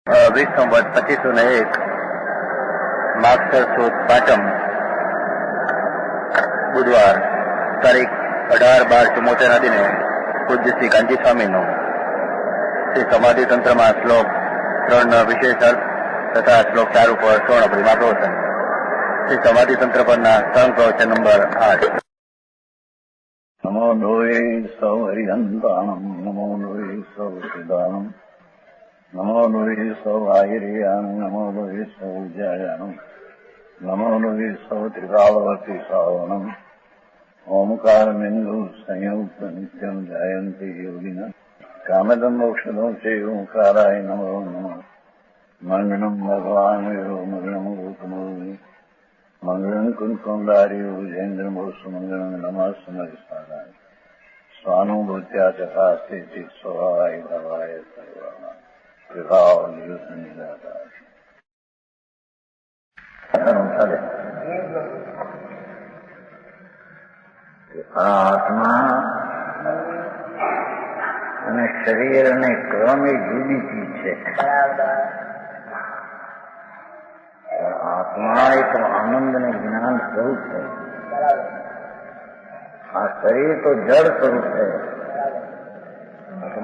સંવત 2501 માગસર સુદ પાંચમ બુધવાર તારીખ 18/12/74 દિને પૂજ્ય શ્રી કાંજી સ્વામીનો શ્રી સમાધિ તંત્રમાં શ્લોક 3 વિશેષ અર્થ તથા શ્લોક 4 ઉપર સ્વર્ણ પરિમા પ્રવચન. શ્રી સમાધિ તંત્ર પરના સંઘ પ્રવચન નંબર 8. નમો લોહે સૌ હરિહંતાણમ, નમો લોહે સૌ સિદ્ધાણમ, નમો લોહે સૌ આહિર્યાણમ, નમો લોહે સૌ જયાણમ, નમો લોહે સૌ ત્રિકાળવતી સાવણમ. ઓમકાર બિંદુ સંયુક્ત નિત્યમ જાયંતિ યોગિન કામદમ મોક્ષદો છે ઓંકારાય નમો નમઃ. મંગળમ ભગવાન વિરો મંગળમ ગોતમો મંગળમ કુંકુંડાર્યો જૈન્દ્રમો સુમંગળમ નમઃ સમયસારાય સ્વાનુભૂત્યા ચકાસ્તે સ્વભાવાય ભવાય સર્વા વિભાવ નિદાતા. આત્મા અને શરીર અને ક્રમ એ જુદી ચીજ છે. આત્મા એક આનંદ અને જ્ઞાન સ્વરૂપ છે. આ શરીર તો જળ સ્વરૂપ છે,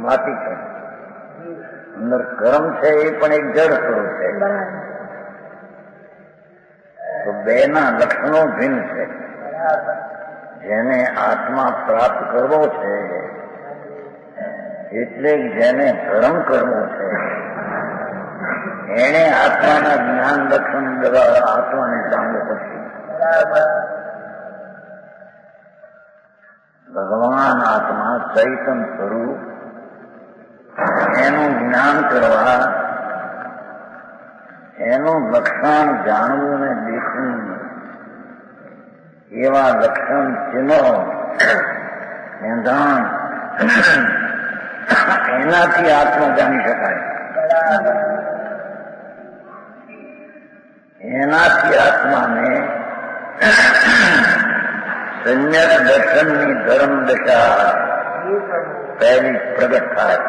માટી છે. અંદર કર્મ છે એ પણ એક જળ સ્વરૂપ છે. તો બેના લક્ષણો ભિન્ન છે. જેને આત્મા પ્રાપ્ત કરવો છે એટલે જેને ધર્મ કરવો છે એને આત્માના જ્ઞાન લક્ષણ દ્વારા આત્માને જાણવું પડશે. ભગવાન આત્મા ચૈતન સ્વરૂપ, એનું જ્ઞાન કરવા, એનું લક્ષણ જાણવું ને દેખવું, એવા લક્ષણ ચિહ્નો એંધાણ એનાથી આત્મા જાણી શકાય. એનાથી આત્માને સમ્યક દર્શનની ધર્મ દશા પહેલી પ્રગટ થાય.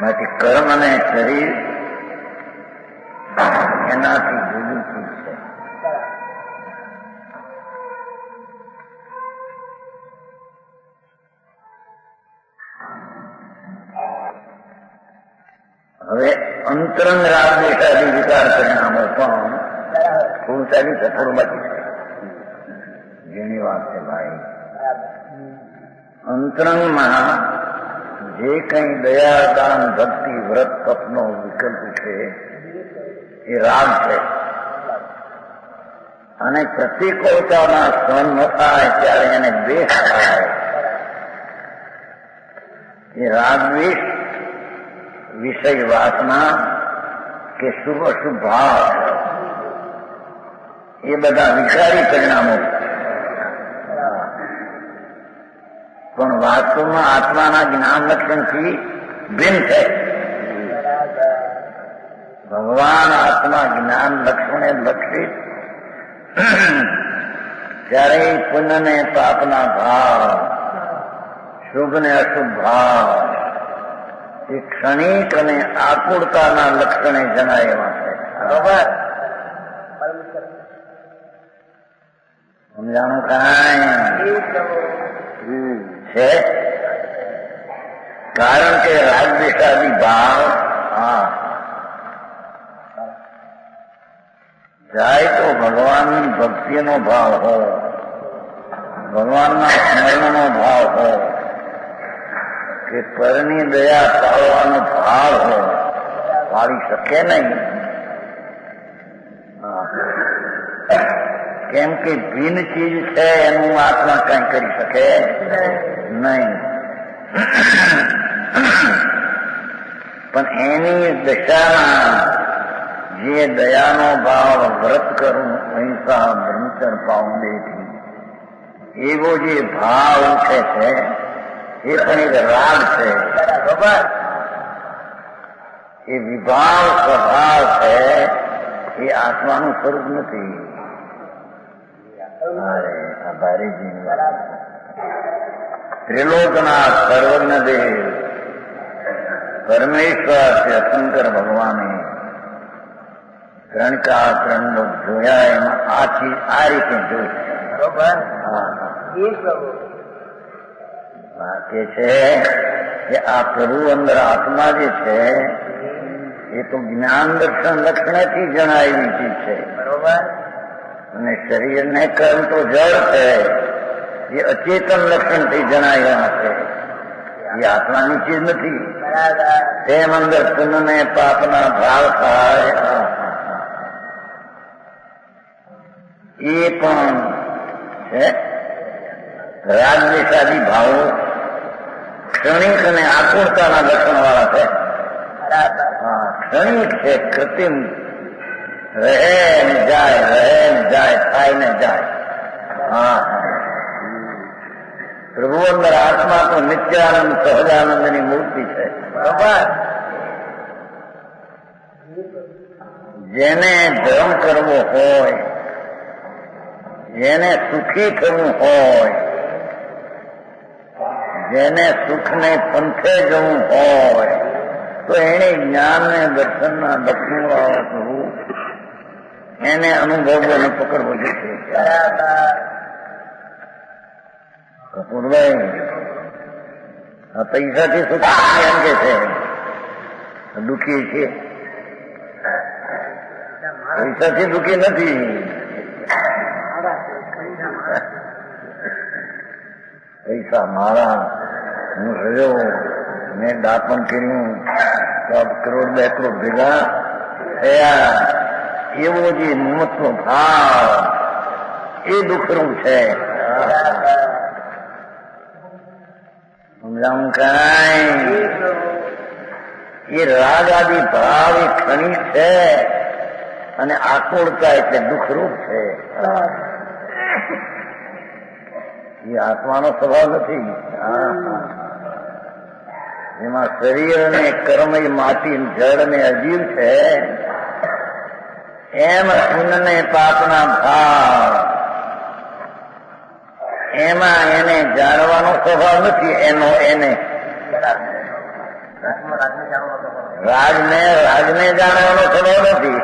બાકી કર્મ અને શરીર એનાથી જુદી ચીજ છે. હવે અંતરંગ રાગદેશાદી વિકાર પરિણામો પણ પૂર્ણતાની કઠોર બાકી છે. જેની વાત છે ભાઈ, અંતરંગમાં જે કઈ દયા, દાન, ભક્તિ, વ્રત, તપનો વિકલ્પ છે એ રાગ છે. અને પ્રતિકૂળતાના સહન ન થાય ત્યારે એને દ્વેષ થાય. એ રાગ દ્વેષ વિષય વાસના કે શુભ અશુભ ભાવ એ બધા વિકારી પરિણામો. પણ વાસ્તવમાં આત્માના જ્ઞાન લક્ષણથી ભિન્ન છે. ભગવાન આત્મા જ્ઞાન લક્ષણે લક્ષિત ત્યારે પુણ્ય ને પાપના ભાવ, શુભ ને અશુભ ભાવ એ ક્ષણિક અને આકુળતાના લક્ષણે જણાય એવા છે. બરોબર સમજાણું કાંઈ છે? કારણ કે રાગદ્વેષાદી ભાવ જાય તો ભગવાનની ભક્તિનો ભાવ હો, ભગવાનના સ્મરણનો ભાવ હો કે પરની દયા પાળવાનો ભાવ હો, પાળી શકે નહીં. કેમ કે ભિન્ન ચીજ છે એનું આત્મા કઈ કરી શકે નહીં. પણ એની દશામાં જે દયાનો ભાવ, વ્રત કરું અહિંસા બ્રહ્મચર્ય પાઉંડેથી એવો જે ભાવ ઉઠે છે એ પણ એક રાગ છે. બરાબર એ વિભાવ સ્વભાવ છે, એ આત્માનું સ્વરૂપ નથી. અરે આ ભારે જીવ त्रिलोकनाथ सर्वज्ञ देव परमेश्वर से शंकर भगवाने ત્રણ કા ત્રણ લોક જોયા એમાં આ ચીજ આ રીતે જોઈ. બરોબર. કે છે કે આ પ્રભુ અંદર આત્મા જે છે એ તો જ્ઞાન દર્શન લક્ષણેથી જણાયેલી ચીજ છે. બરોબર. અને શરીરને કર્મ તો જળ છે એ અચેતન લક્ષણથી જણાયેલા છે. એ આત્માની ચીજ નથી. તેમ અંદર પુનઃને પાપના ભાવ થાય એ પણ છે. રાગદ્વેષાદી ભાવો ક્ષણિક અને આકુળતાના લક્ષણ વાળા છે. ક્ષણિક છે, કૃત્રિમ, રહે ને જાય, થાય ને જાય. પ્રભુ અંદર આત્મા તો નિત્યાનંદ સહજાનંદની મૂર્તિ છે. બરોબર. જેને ધર્મ કરવો હોય, જેને સુખી થવું હોય, જેને સુખને પંથે જવું હોય તો એને જ્ઞાનને દર્શનના દક્ષિણ વાળો થવું, એને અનુભવવો અને પકડવો જોઈએ. કપૂરભાઈ આ પૈસાથી સુખ એમ કે છે દુઃખી છે. પૈસાથી દુઃખી નથી. પૈસા મારા, હું રહ્યો, મેં દાપણ કર્યું, 1 કરોડ 2 કરોડ ભેગા થયા, એવો જે મમત્વ ભાવ એ દુઃખરૂપ છે. સમજાવું કાંઈ? એ રાગ આદિ ભાવ એ ક્ષણિક છે અને આકુળતા એટલે દુઃખરૂપ છે. એ આત્માનો સ્વભાવ નથી. એમાં શરીર અને કર્મ એ માટી, જળ ને અજીવ છે. એમ પુણ્ય પાપના ભાવ એમાં એને જાણવાનો સ્વભાવ નથી. એનો એને રાજને જાણવાનો સ્વભાવ નથી.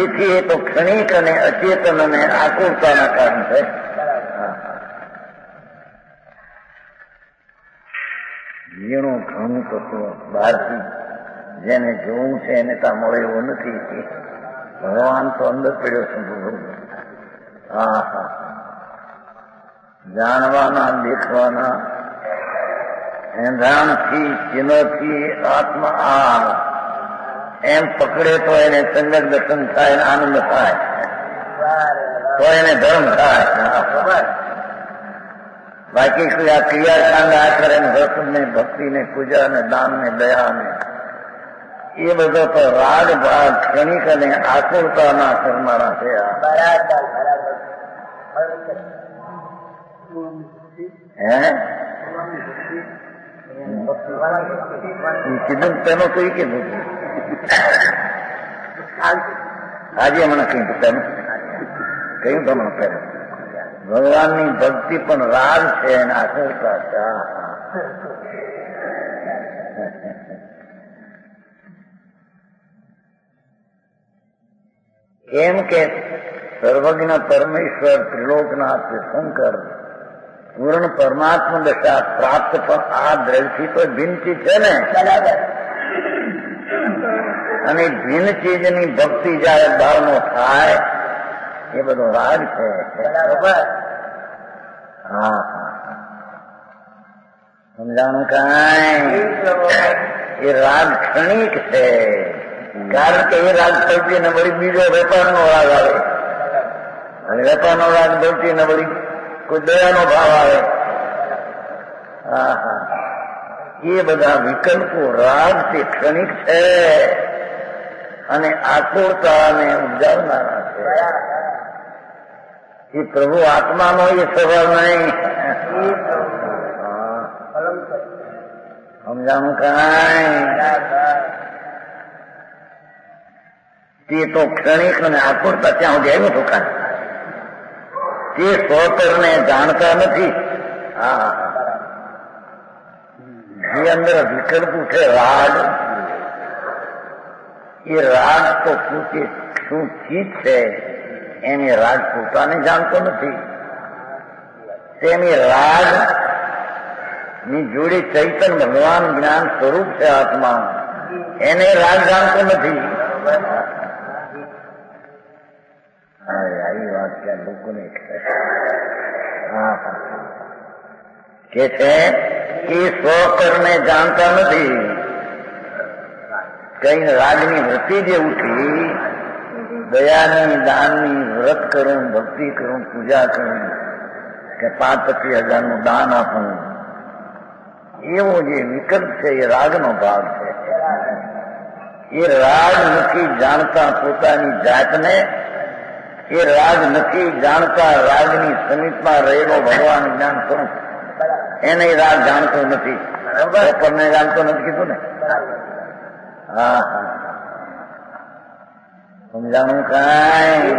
એથી એ તો ક્ષણિક અને અચેતન અને આકુળતાના કારણ છે. ઝીણું ઘણું તત્વ બહારથી જેને જોવું છે એને ત્યાં મળે એવું નથી. ભગવાન તો અંદર પડ્યો છે. જાણવાના, દેખવાના, એંધાણથી, ચિહ્નથી આત્મા એમ પકડે તો એને સંગત દર્શન થાય, આનંદ થાય, તો એને ધર્મ થાય. બાકી આ ક્રિયાકાંડ આ કરે ને દર્શન ને, ભક્તિ ને, પૂજા ને, દાન ને, દયા ને, એ બધો તો રાગ ભાગ ક્ષણિક અને આકુળતાના કરનારા છે. કીધું તેનો કઈ કીધું આજે મને કઈ તેનું કયું તમને પહેલું ભગવાનની ભક્તિ પણ રાગ છે અને આકુળતા છે. એમ કે સર્વજ્ઞ પરમેશ્વર ત્રિલોકનાથ શંકર પૂર્ણ પરમાત્મા દશા પ્રાપ્ત પણ આ દ્રઢથી તો ભિન્ન ચીજ છે ને. અને ભિન્ન ચીજની ભક્તિ જયારે ભાવનો થાય એ બધો રાગ છે. સમજાણું કાંઈ? એ રાગ ક્ષણિક છે. કારણ કે એ રાગ થતી ને વળી બીજો વેપારનો રાગ આવે, અને વેપારનો રાગ થતી ને વળી કોઈ દયાનો ભાવ આવે. એ બધા વિકલ્પો રાગ તે ક્ષણિક છે અને આકુળતાને ઉપજાવનારા છે. એ પ્રભુ આત્માનો એ સ્વભાવ નહીં. સમજાણું કાંઈ? તે તો ક્ષણિક અને આકુળતા ત્યાં સુધી આવ્યો તો કાંઈ. તે સ્વતરને જાણતા નથી. હા, જે અંદર વિકલ્પ ઉઠે રાગ, એ રાગ તો પોતે શું ચીજ છે એમ એ રાગ પોતાને જાણતો નથી. તેમ એ રાગ ની જોડે ચૈતન્ય ભગવાન જ્ઞાન સ્વરૂપ છે આત્મા, એને રાગ જાણતો નથી. આવી વાત છે લોકોને કે છે કે સ્વકરને જાણતા નથી. કઈ રાગની વૃત્તિ જે ઉઠી, દયાની, દાનની, વ્રત કરું, ભક્તિ કરું, પૂજા કરું, કે 5-25 હજારનું દાન આપું, એવો જે વિકલ્પ છે એ રાગનો ભાગ છે. એ રાગ નથી જાણતા પોતાની જાતને, એ રાગ નથી જાણતા રાગની સમીપમાં રહેલો ભગવાન જ્ઞાન સ્વરૂપ, એને રાગ જાણતો નથી. બરાબર, જાણતો નથી કીધું ને. હા હા, સમજાણું કાંઈ?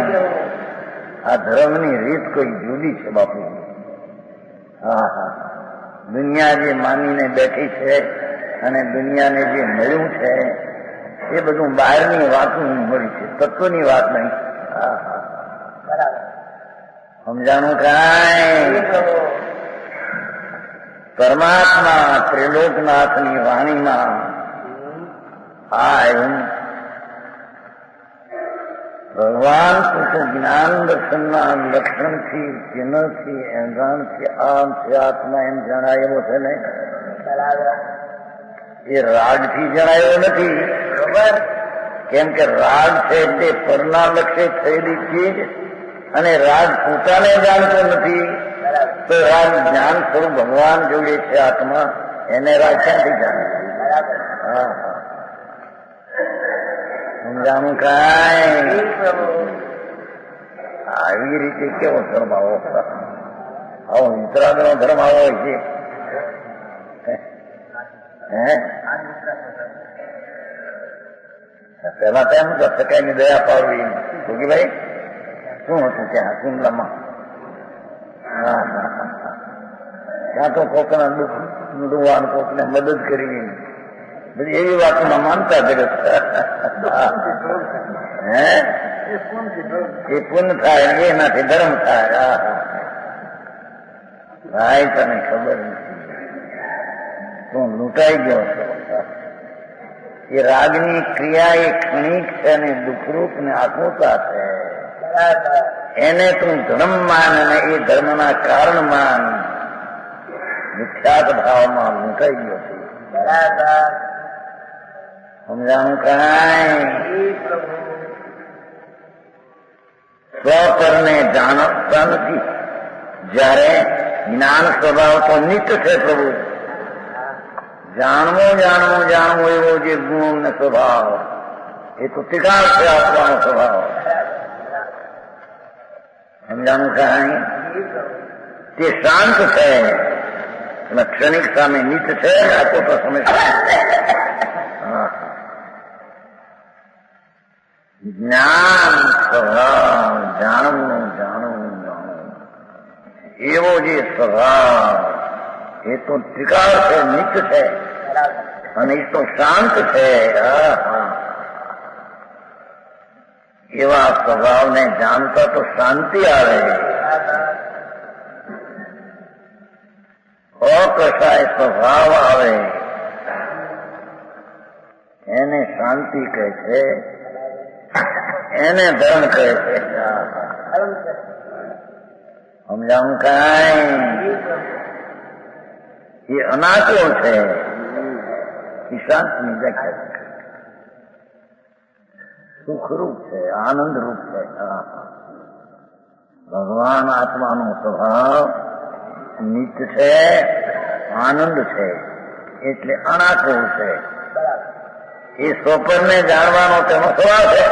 આ ધર્મની રીત કોઈ જુદી છે બાપુ. હા હા, દુનિયા જે માનીને બેઠી છે અને દુનિયાને જે મળ્યું છે એ બધું બહારની વાતું મળી છે, તત્વની વાત નહીં. હા હા, બરાબર, સમજાણું કાંઈ? પરમાત્મા ત્રિલોકનાથની વાણીમાં ભગવાન તો જ્ઞાન દર્શનના લક્ષણથી, ચિહ્નથી, એંધાણથી આમ છે આત્મા એમ જણાયેલો છે ને, એ રાગથી જણાયેલો નથી. બરોબર, કેમ કે રાગ છે તે પરના લક્ષ્ય થયેલી ચીજ, અને રાગ પોતાને જાણતો નથી. તો રાગ જ્ઞાન સ્વરૂપ ભગવાન જોડે છે આત્મા, એને રાગ ક્યાંથી જાણે? હા હા, સમજાણું કાંઈ? આવી રીતે કેવો ધર્મ આવો? આવો વિતરાગનો ધર્મ આવો હોય છે. પેલા તો એમ તો સકાઈની દયા પાડવી. ભોગીભાઈ શું હતું ત્યાં કુંડલામાં? ત્યાં તો કોકના દુઃખ ડુવાન, કોકને મદદ કરવી, બધી એવી વાતોમાં માનતા જગત. એ પુણ્ય થાય, એનાથી ધર્મ થાય. ભાઈ તને ખબર નથી, તું લૂંટાઈ ગયો છો. એ રાગની ક્રિયા એ ક્ષણિક છે અને દુઃખરૂપ ને આકુતા છે. એને તું ધર્મ માન અને એ ધર્મના કારણ માન. મિથ્યાત ભાવમાં લૂંટાઈ ગયો છે. બરાબર, સમજાણું કાંઈ? સ્વકરને જાણતા નથી. જયારે જ્ઞાન સ્વભાવ તો નિત્ય છે પ્રભુ. જાણવું જાણવું જાણવું એવો જે ગુણ ને સ્વભાવ, એ તો ટીકા છે આપવાનો સ્વભાવ. સમજાણું કાંઈ? તે શાંત છે, ક્ષણિક સામે નિત્ય છે. આખો તો સમય જ્ઞાન સ્વભાવ, જાણવું જાણવું જાણવું, એવો જે સ્વભાવ એ તો ત્રિકાળ છે, નિત્ય છે, અને એ તો શાંત છે. એવા સ્વભાવને જાણતા તો શાંતિ આવે. અકસાય સ્વભાવ આવે એને શાંતિ કહે છે, એને ધર્મ કહે છે. સમજાવું કાંઈ? એ અનાચો છે, એ શાંતિની વ્યાખ્યા છે. સુખરૂપ છે, આનંદરૂપ છે. ભગવાન આત્માનો સ્વભાવ નિત્ય છે, આનંદ છે, એટલે અનાચો છે. એ સ્વપરને જાણવાનો તેનો સ્વભાવ છે.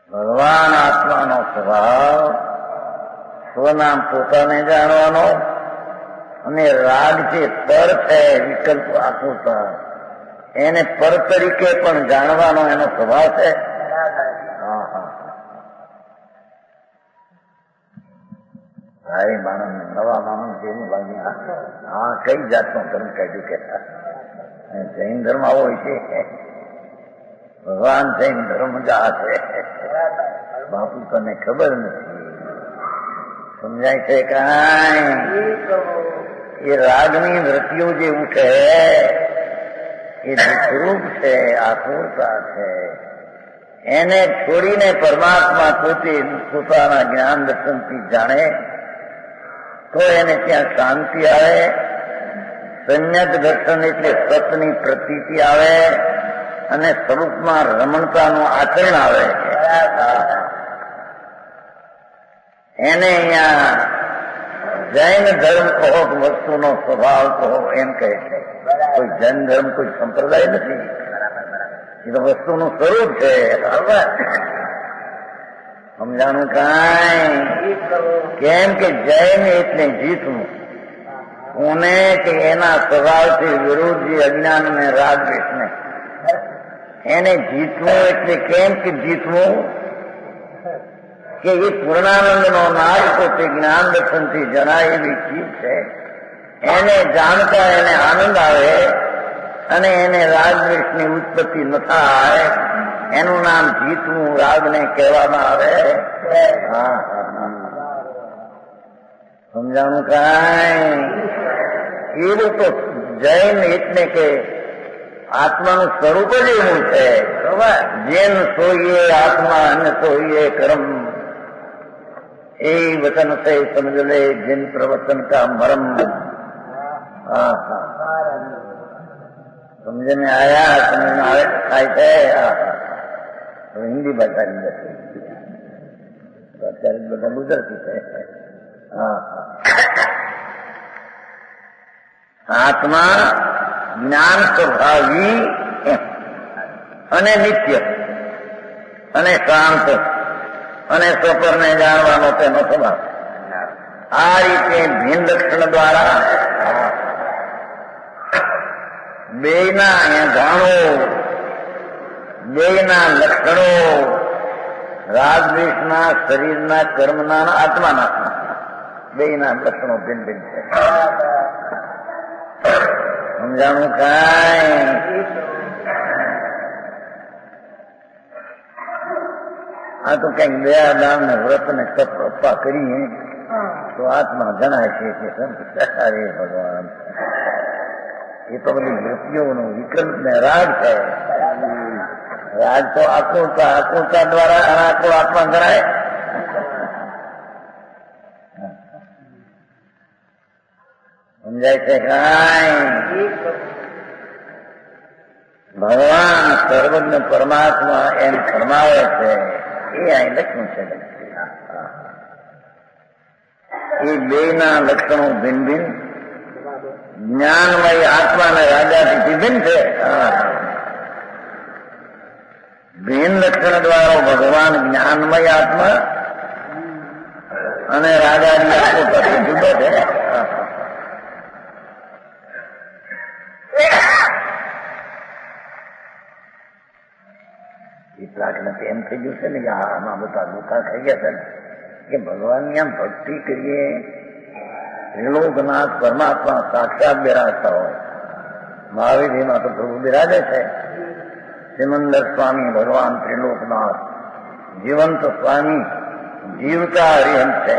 ભગવાન આત્માનો સ્વભાવ સ્વનામ પોતાને જાણવાનો, અને રાગ જે પર છે વિકલ્પ આકૃતા, એને પર તરીકે પણ જાણવાનો એનો સ્વભાવ છે. ભાઈ માણસ નવા માણસ જેવું લાગે આ કઈ જાતનો ધર્મ કાઢ્યું કે જૈન ધર્મ આવો હોય છે ભગવાન જૈન ધર્મ જ આ છે બાપુ તને ખબર નથી સમજાય છે કાંઈ એ રાગની વૃત્તિઓ જે ઉઠે એ દુઃખરૂપ છે આતુરતા છે એને છોડીને પરમાત્મા પોતે પોતાના જ્ઞાન દર્શનથી જાણે તો એને ત્યાં શાંતિ આવે સંયત દર્શન એટલે સતની પ્રતીતિ આવે અને સ્વરૂપમાં રમણતાનું આચરણ આવે એને અહીંયા જૈન ધર્મ કહો કે વસ્તુનો સ્વભાવ કહો એમ કહે છે કોઈ જૈન ધર્મ કોઈ સંપ્રદાય નથી એ તો વસ્તુનું સ્વરૂપ છે સમજાણું કાંઈ કેમ કે જૈન એટલે જીતવું કોને કે એના સ્વભાવથી વિરુદ્ધ જે અજ્ઞાન અને રાગ દ્વેષને એને જીતવું એટલે કેમ કે જીતવું કે એ પૂર્ણાનંદનો નાદ પોતે જ્ઞાન દર્શનથી જણાય એવી ચીજ છે એને જાણતા એને આનંદ આવે અને એને રાગદ્વેષની ઉત્પત્તિ ન થાય એનું નામ જીતવું રાગને કહેવામાં આવે સમજાણું કાંઈ એવું તો જૈન એટલે કે આત્માનું સ્વરૂપ જ એવું છે જેન સોઈએ આત્મા અન્ય સોઈએ કર્મ એ વચન से समझ ले जिन प्रवचन का मरम समझ में आया समझ में आए थे हिंदी भाषा की અત્યારે બધા ગુજરાતી છે આત્મા જ્ઞાન સ્વભાવી અને નિત્ય અને શાંત અને સ્વપરને જાણવાનો તેનો સ્વભાવ આ રીતે ભિન્ન લક્ષણ દ્વારા બેયના જાણો બેયના લક્ષણો રાગદ્વેષના શરીરના કર્મના આત્માના બેયના લક્ષણો ભિન્ન ભિન્ન છે સમજાણું કાંઈ આ તો કઈક દયા દાન ને વ્રત ને તપ અપા કરીએ તો આત્મા જણાય છે કે હરે ભગવાન એ તો બધી વૃત્તિઓનો વિકલ્પ ને રાગ છે રાગ તો આકુળતા દ્વારા અનાકુળ આત્મા જણાય સમજાય છે કાંઈ ભગવાન સર્વજ્ઞ પરમાત્મા એમ ફરમાવે છે એ અહીં લખ્યું છે એ બેના લક્ષણો ભિન્ન ભિન્ન જ્ઞાનમય આત્મા અને રાજાથી ભિન્ન છે ભિન્ન લક્ષણ દ્વારા ભગવાન જ્ઞાનમય આત્મા અને રાજાની આત્મા પછી જુદો છે કેટલાકને એમ થઈ ગયું છે ને કે આમાં બધા દુઃખા થઈ ગયા છે ને કે ભગવાનની આમ ભક્તિ કરીએ ત્રિલોકનાથ પરમાત્મા સાક્ષાત બિરાજતા હોય મહાવીરમાં તો પ્રભુ બિરાજે છે સિમંદર સ્વામી ભગવાન ત્રિલોકનાથ જીવંત સ્વામી જીવતા હરિહંત છે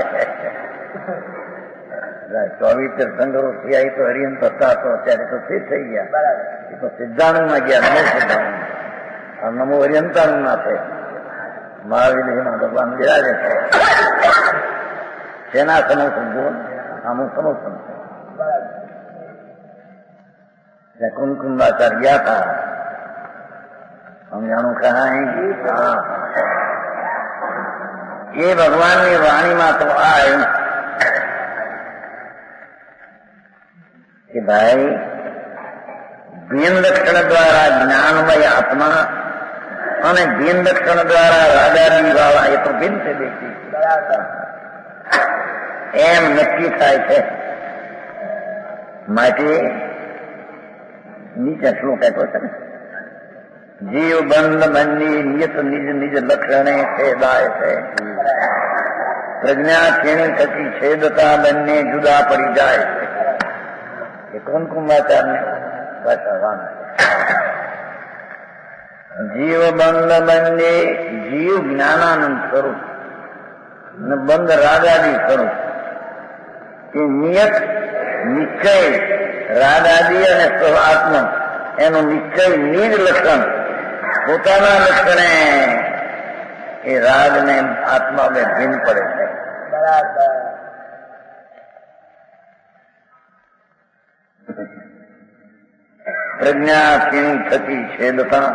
24 તીર્થંકરો થયા એ તો હરિહંત હતા તો અત્યારે તો સિદ્ધ થઈ ગયા એ તો સિદ્ધાંતમાં ગયા નમો સિદ્ધાંત નમો હરિહંતાનું ના છે મહાવીરમાં ભગવાન બિરાજે છે તેના સમોસમ જુઓ આમું સમોસમ છે કુમકુંદાચાર્ય ગયા હતા સમજાણું કહાય એ ભગવાનની વાણીમાં તો આ કે ભાઈ ભિન્ન લક્ષણ દ્વારા જ્ઞાનમય આત્મા અને ભિન્ન લક્ષણ દ્વારા રાજાની વાળા એ તો ભિન્ન છે દેખી એમ નક્કી થાય છે માટે નીચે શ્લોક આપ્યો છે જીવ બંધ બંધી નિયત નિજ નિજ લક્ષણે છેદાય છે પ્રજ્ઞા ક્ષીણી થતી છેદતા બંને જુદા પડી જાય છે. એ કોણ કુંભાચારને ભાષાવાન જીવ બંધ બંધે જીવ જ્ઞાનાનંદ સ્વરૂપ ને બંધ રાગાદી સ્વરૂપ એ નિયત નિશ્ચય રાગાદી અને આત્મ એનું નિશ્ચય નિજ લક્ષણ પોતાના લક્ષણે એ રાગ ને આત્મા બે ભિન્ન પડે છે. પ્રજ્ઞા ક્ષીણ થતી છેદતા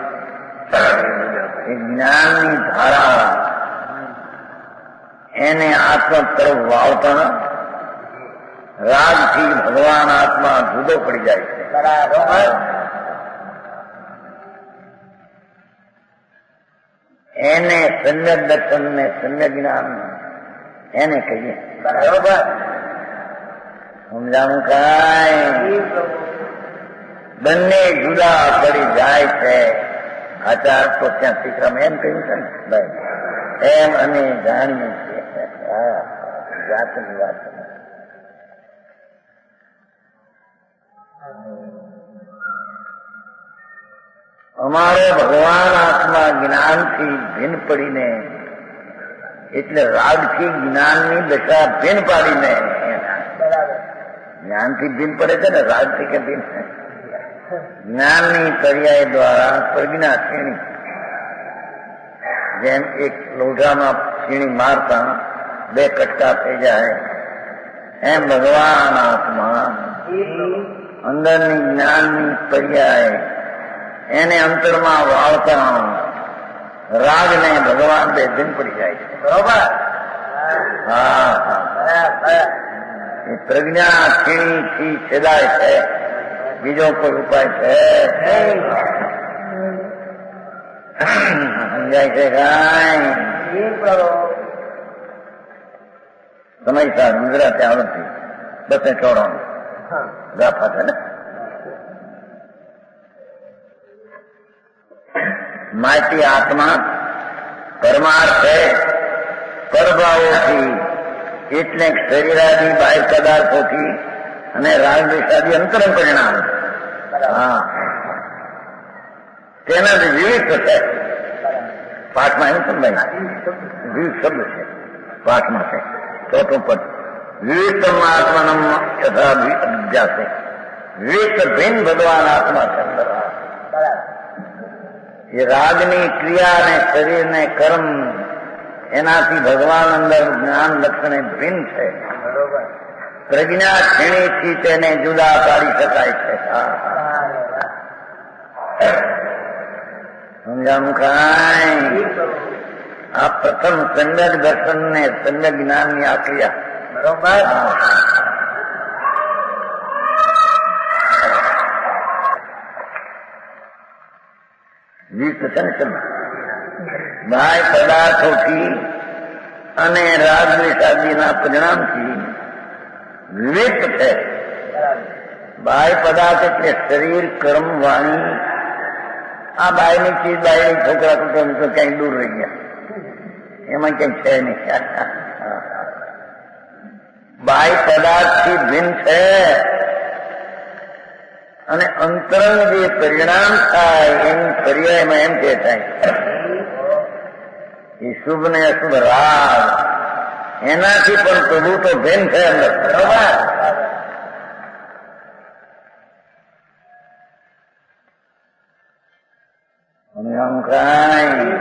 એ જ્ઞાનની ધારા એને આત્મા તરફ વાવતા રાગથી ભગવાન આત્મા જુદો પડી જાય છે. એને સમ્યક દર્શન ને સમ્યક જ્ઞાન એને કહીએ. બરાબર સમજાણું કાંઈ બંને જુદા પડી જાય છે. આચાર તો ત્યાં શીખરામ એમ કહ્યું છે ને ભાઈ એમ અમે જાણીએ છીએ. જાતની વાત અમારો ભગવાન આત્મા જ્ઞાનથી ભિન્ન પડીને એટલે રાગથી જ્ઞાનની દશા ભિન્ન પાડીને જ્ઞાનથી ભિન્ન પડે છે ને રાગથી કે ભિન્ન જ્ઞાનની પર્યાય દ્વારા પ્રજ્ઞા ક્ષીણી જેમ એક લોઢામાં ક્ષીણી મારતા બે કટકા થઈ જાય એમ ભગવાન આત્મા અંદરની જ્ઞાનની પર્યાય એને અંતરમાં વાળતા રાગ ને ભગવાન બે ભિન્ન પડી જાય છે. બરોબર એ પ્રજ્ઞા ક્ષીણી થી છેદાય છે. બીજો કોઈ ઉપાય છે સમજાય છે કાંઈ સમજતા ગુજરાતી આવડતી બસે ચોરાણું ગાફા છે ને માહિતી આત્મા પરમાર્થ પરભાવોથી એટલે શરીરાદી બાહ્ય પદાર્થોથી અને રાગદ્વેષાદી અંતરંગ પરિણામ તેનાથી વિવિધ થશે. પાઠમાં એવું સમજાય વિવિધ શબ્દ છે પાઠમાં છે ચોથું પદ વિવિધ આત્માનમ યથા અભ્યાસે વિવિધ ભિન્ન ભગવાન આત્મા છે. એ રાગની ક્રિયા અને શરીર ને કર્મ એનાથી ભગવાન અંદર જ્ઞાન લક્ષણે ભિન્ન છે. પ્રજ્ઞા ક્ષીણીથી તેને જુદા પાડી શકાય છે. સમજાણું કાંઈ આ પ્રથમ સમ્યક દર્શન ને સમ્યક જ્ઞાનની આ ક્રિયા. બરોબર બાહ્ય પદાર્થોથી અને રાગદ્વેષાદીના પરિણામથી વિવિધ છે. બાહ્ય પદાર્થ એટલે શરીર કર્મ વાણી આ બાયની ચીજ બાયની છોકરા કુટુંબ તો ક્યાંય દૂર રહી ગયા એમાં ક્યાંય છે નહીં. બાહ્ય પદાર્થથી ભિન્ન છે અને અંતરંગ જે પરિણામ થાય એની પર્યાયમાં એમ કે થાય એ શુભ ને અશુભ રાગ એનાથી પણ પ્રભુ તો ભિન્ન છે અંદર. બરોબર કાંઈ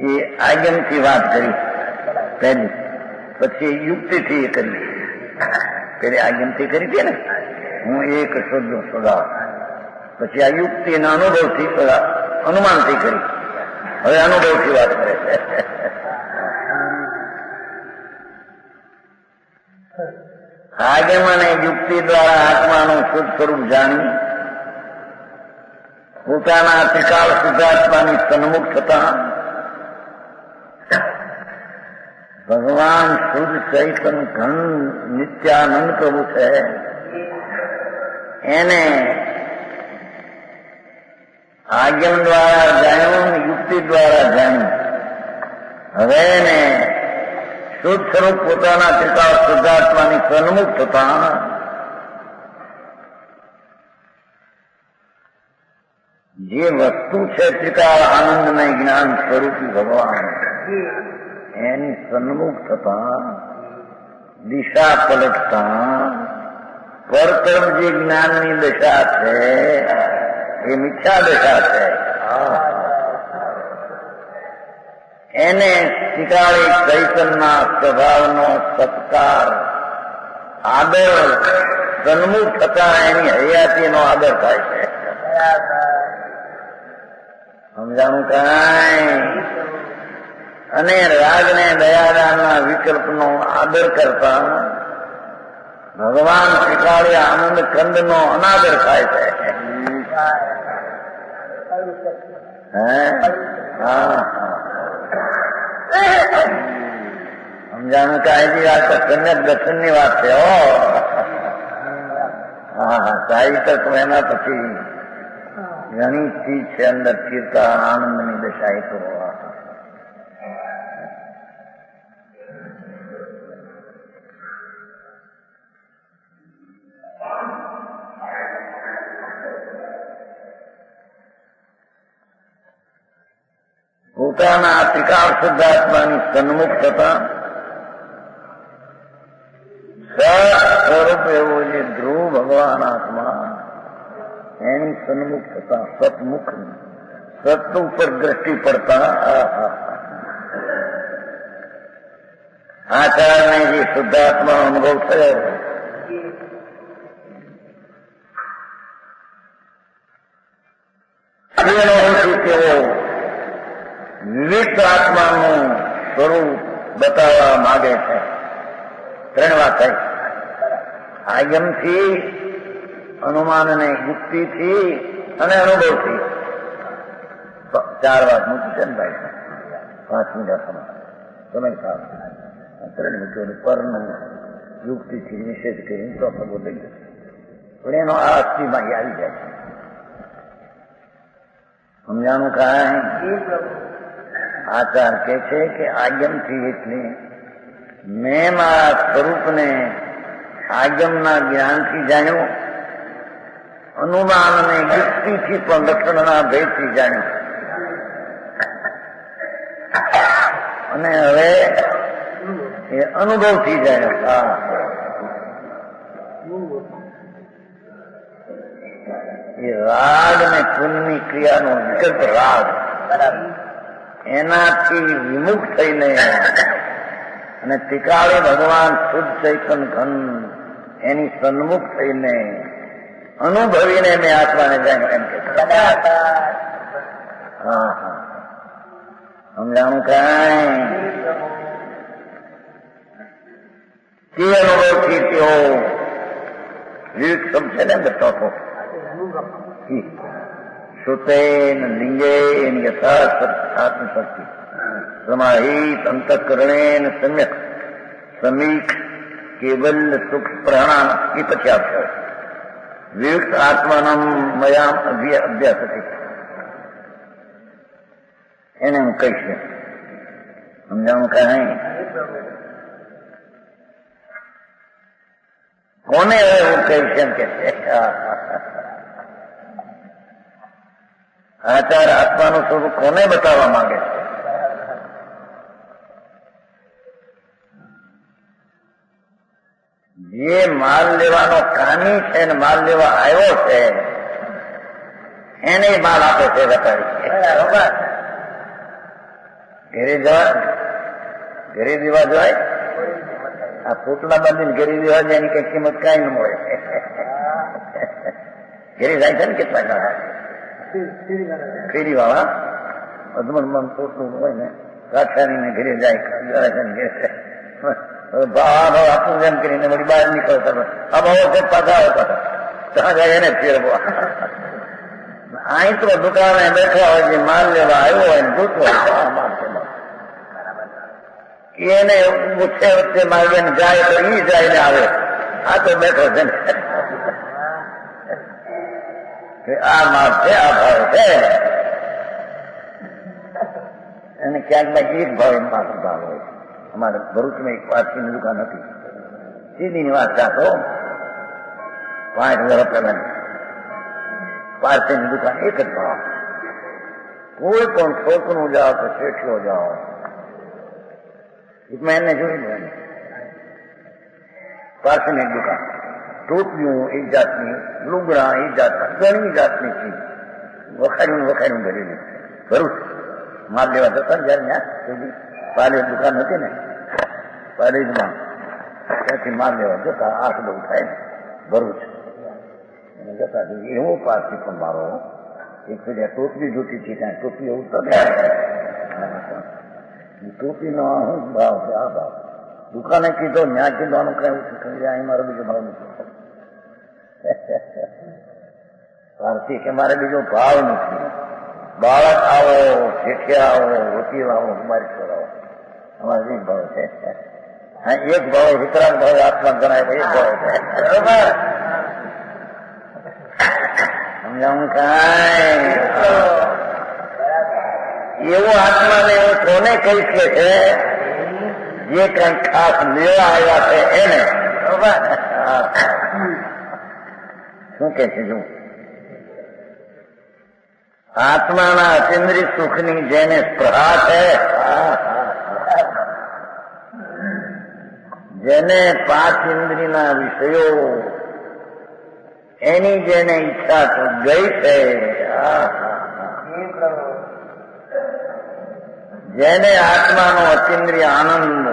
એ આગમથી વાત કરી પહેલી પછી યુક્તિથી એ કરી પેલી આગમથી કરી હતી ને હું એક શોધું શોધાવ પછી આ યુક્તિ એના અનુભવથી અનુમાનથી કરી હવે અનુભવથી વાત કરે છે. આગમ અને યુક્તિ દ્વારા આત્માનું શુદ્ધ સ્વરૂપ જાણી પોતાના ત્રિકાળ શુદ્ધાત્માની સન્મુખ થતા ભગવાન શુદ્ધ ચૈતન ઘન નિત્યાનંદ પ્રભુ છે એને આજ્ઞમ દ્વારા જાણ્યું, યુક્તિ દ્વારા જાણ્યું. હવે એને શુદ્ધ સ્વરૂપ પોતાના ત્રિકાળ શુદ્ધાત્માની સન્મુખ થતા જે વસ્તુ છે ત્રિકાળ આનંદમય જ્ઞાન સ્વરૂપી ભગવાન એની સન્મુખ થતા દિશા પલટતા પરતરફ જે જ્ઞાનની દશા છે એ મિથ્યા દશા છે. એને ત્રિકાળી ચૈતનના સ્વભાવનો સત્કાર આદર સન્મુખ થતા એની હયાતીનો આદર થાય છે. સમજાણું કાંઈ? અને રાગ ને દયાદાનના વિકલ્પનો આદર કરતા ભગવાન ત્રિકાળી આનંદ કંદનો અનાદર થાય છે. સમજાણું કાંઈ વાત તો સમ્યક દર્શનની વાત છે. સાહિત્ય તો એના પછી ઘણી ચીજ છે અંદર ચિરતા આનંદની દશા. એ તો પોતાના ત્રિકાળ શુદ્ધાત્માની સન્મુખ થતા સ્વરૂપ એવો જે ધ્રુવ ભગવાન આત્મા એની સન્મુખ થતા સતમુખ સત ઉપર દ્રષ્ટિ પડતા આચારને જે શુદ્ધાત્મા અનુભવ થયો એનો હું તેઓ વિવિધ આત્માનું સ્વરૂપ બતાવવા માંગે છે. ત્રણ વાત થઈ. આયમથી, અનુમાનને યુક્તિથી અને અનુભવથી. ચાર વાત મૂકી છે ને ભાઈ? 5 મિનિટ સમય સાવ ત્રણ મૂક્યો પરનું યુક્તિથી નિષેધ કરીને ચોથો બોલી ગયો. પણ એનો આ અસ્થિમાં આવી જાય છે. સમજાણું કાંઈ? આચાર કે છે કે આજ્ઞમથી એટલે મેં મારા સ્વરૂપને આજ્ઞમના જ્ઞાનથી જાણ્યું, અનુમાન અને યુક્તિથી પણ લક્ષણના ભેદથી જાણ્યું, અને હવે એ અનુભવથી જાણ્યો. એ રાગ ને પુણ્યની ક્રિયાનો વિકલ્પ રાગ એનાથી વિમુખ થઈને અને ત્રિકાળી ભગવાન શુદ્ધ ચૈતન ઘન એની સન્મુખ થઈને અનુભવીને મેં આત્માને જાણ્યો એમ કે. સમજાણું કાંઈ? તે અનુભવથી તેઓ વિવેક સમજે ને ચોથો શ્રુતેન લિંગેન યથા આત્મશક્તિ સમાહિત અંતઃકરણેન સમ્યક સમીક્ષ કેવલ સુખ પ્રાણામ. એ પછી આપશે વિયુક્ત આત્માનમ મયામ અભ્યાસ હતી. એને હું કહીશ. સમજાવું કાંઈ? કોને હવે હું કહીશ એમ કે આચાર આત્માનું સ્વરૂપ કોને બતાવવા માંગે છે? જે માલ લેવાનો કામી છે ને માલ લેવા આવ્યો છે એને માલ આપે છે વેપારી. ઘરે દેવા જાય, આ પોટલા બાંધીને ઘરે દેવા જાય એની કઈ કિંમત કઈ ન મળે. ઘરે જાય છે ને કેટલા ફેરી વાળા અધમન મન પોટલું હોય ને કાઠાની ઘરે જાય ભાવ આપવું એમ કરીને વળી બહાર નીકળતા આ ભાવ વખત પાછા આવતા ત્યાં જાય એને ફેરવા. અહીં તો દુકાને બેઠા હોય જે માલ લેવા આવ્યો હોય ને જોતો એને વચ્ચે વચ્ચે માર્ગને જાય તો ઈ જાય ને આવે. આ તો બેઠો છે ને કે આ માલ છે, આ ભાવ છે, અને ક્યાંક એક ભાવ માત્ર ભાવ હોય. અમારે ભરૂચમાં એક પારસીની દુકાન હતી, સીધીની વાત કાતો 5 વર્ષ પહેલાની પારસીની દુકાન એક જ ભાવ. કોઈ પણ છોકરું જાઓ તો શેઠિયો જાઓ, મેં એને જોઈ લો. પારસીની એક દુકાન, ટોપીઓ એક જાતની, લુગડા એક જાતના, ઘણી જાતની ચીજ વખાડ્યું ભરેલી. ભરૂચ માલ લેવા જતા જયારે ત્યાં સુધી પાલેજ દુકાન હતી ને, પાલેજમાં ત્યાંથી માલ લેવા જતા 8-9 થાય ને ભરૂચ જતા. એવો પારસી પણ મારો એક જગ્યા ટોપી જોતી હતી, ત્યાં ટોપી ઉતર ટોપીનો શું ભાવ છે? આ ભાવ. દુકાને કીધો, ન્યા કીધો કઈ અહીં મારો બીજો ભાવ નથી. પારસી કે મારે બીજો ભાવ નથી. બાળક આવો, શેઠિયા આવો, વકીલ આવો, અમારી છોરાવો, અમારે એક ભાવ છે. હા, એક ભાવ વિતરાગ ભાવ આત્મા ગણાય, એક ભાવ છે. બરોબર? સમજાવું કાંઈ? એવો આત્માને હું કોને કહી છે જે કંઈ ખાસ લેવા આવ્યા છે એને. બરોબર? શું કે છે? શું આત્માના અતિન્દ્રિય સુખની જેને સ્પૃહા છે, જેને 5 ઇન્દ્રિયના વિષયો એની જેને ઈચ્છા ગઈ છે, જેને આત્માનો અતિન્દ્રિય આનંદ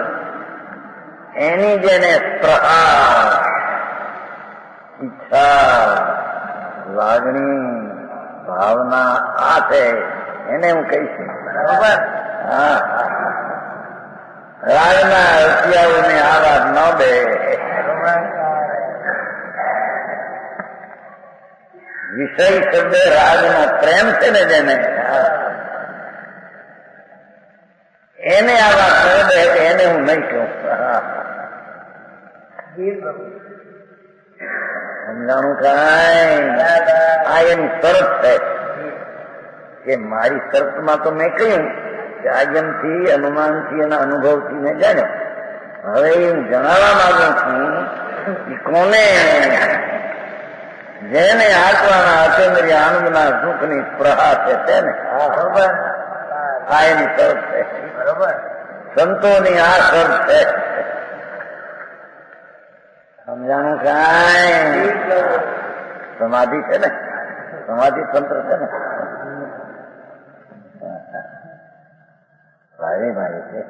એની જેને સ્પૃહા, ઈચ્છા, લાગણી, ભાવના આ છે એને હું કહીશ. બરાબર? હા, રાગના હત્યાઓને આ વાત ન દે. વિષય શબ્દ રાગનો પ્રેમ છે ને જેને, એને આ વાત ન દે, એને હું નહીં કહું. સમજાણું કાંઈ? આ એની શરત છે કે મારી શરતમાં તો મેં કહ્યું કે આજમથી, અનુમાનથી અને અનુભવથી મેં જાણ્યો. હવે હું જણાવવા માંગુ છું કે કોને, જેને આત્માના અતિન્દ્રિય આનંદના સુખની સ્પૃહા છે તેને. બરોબર? આ એની શરત છે. બરોબર? સંતોની આ શરત છે. સમજાણું કાંઈ? સમાધિ છે ને, સમાધિ તંત્ર છે ને, ભાઈ ભાઈ છે.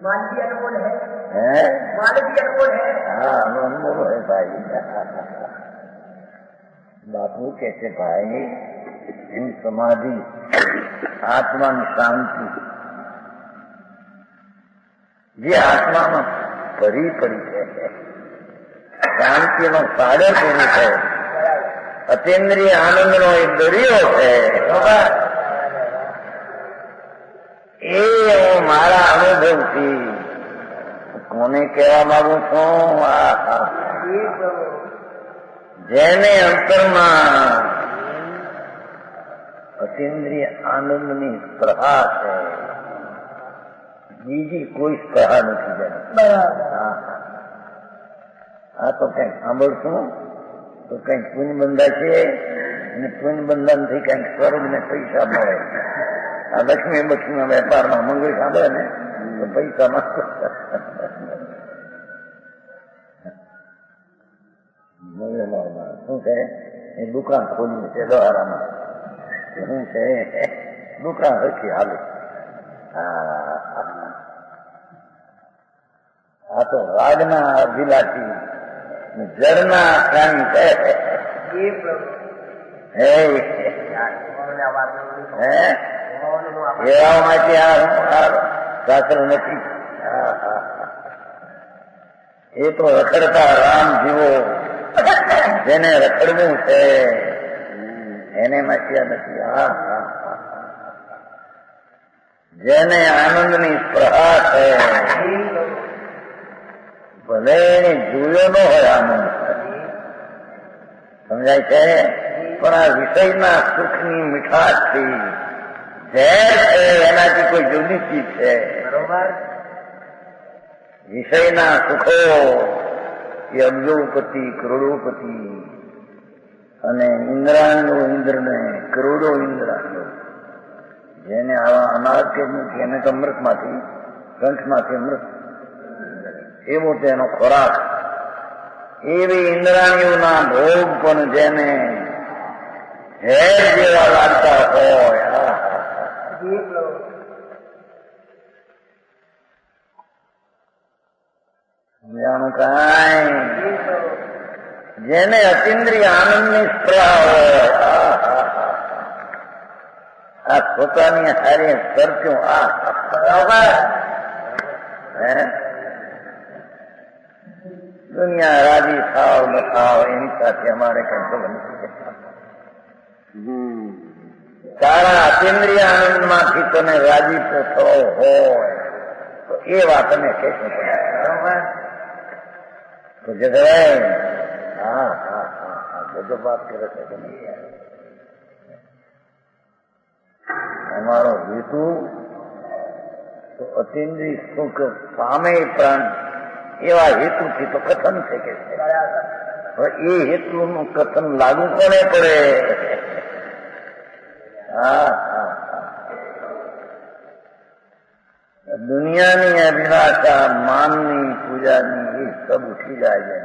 मानवीय अनमोल है, હે? मानवीय अनमोल है. હા, અનુભવ હે ભાઈ. બાપુ કે છે ભાઈ, એની સમાધિ, આત્માની શાંતિ જે આત્મામાં ભરી પડી છે, શાંતિનો સાગર પૂરું છે, અતિન્દ્રિય આનંદનો એક દરિયો છે. એ હું મારા અનુભવથી કોને કહેવા માંગુ છું? જેને અંતરમાં અતિન્દ્રિય આનંદની સ્પૃહા છે, બીજી કોઈ સ્પૃહા નથી જેને. આ તો કંઈક સાંભળશું તો કંઈક પુણ્ય બંધા છે, અને પુણ્ય બંધનથી કંઈક સ્વર્ગ ને પૈસા મળે. આ લક્ષ્મી વેપારમાં મંગળ સાંભળે ને તો પૈસા મસ્ત. શું છે? એ દુકાન ખોલી છે દ્વારામાં. શું છે? દુકાન હરખી હાલે. આ તો રાગના અભિલાષી જળના પ્રાણી છે. એવા માટે આ શાસ્ત્ર નથી. એ તો રખડતા રામ જીવો, જેને રખડવું છે એને માચ્યા નથી. જેને આનંદની સ્પૃહા છે, ભલે એને જોયો ન હોય આનંદ. સમજાય છે? પણ આ વિષયના સુખની મીઠાશથી ઝેર છે એનાથી કોઈ જુદી ચીજ છે. બરોબર. વિષયના સુખો એ અબજોપતિ કરોડોપતિ અને ઇન્દ્રાણુ ઇન્દ્રને કરોડો ઇન્દ્રાણુ જેને આવા અનાજ કે નથી એને તો અમૃતમાંથી કંઠમાંથી અમૃત એવો તેનો ખોરાક. એવી ઇન્દ્રાણીઓના ભોગ પણ જેને ઝેર જેવા લાગતા હોય. સમજાણું કાંઈ? જેને અતિન્દ્રિય આનંદની સ્પૃહા હોય, આ પોતાની હારે કરશું દુનિયા રાજી થાવ ન થાવ એની સાથે અમારે કઈ સંબંધ નથી. તારા અતિન્દ્રિય આનંદમાંથી તને રાજી થવો હોય તો એ વાત અમે કહેશું. તો જગવાય બધો વાત કરે છે. અમારો હેતુ તો અતિન્દ્રિય સુખ પામે પ્રાણ એવા હેતુથી તો કથન છે કે હવે એ હેતુનું કથન લાગુ કોને પડે? દુનિયાની અભિલાષા માનની પૂજાની એ સબ ઉઠી જાય છે.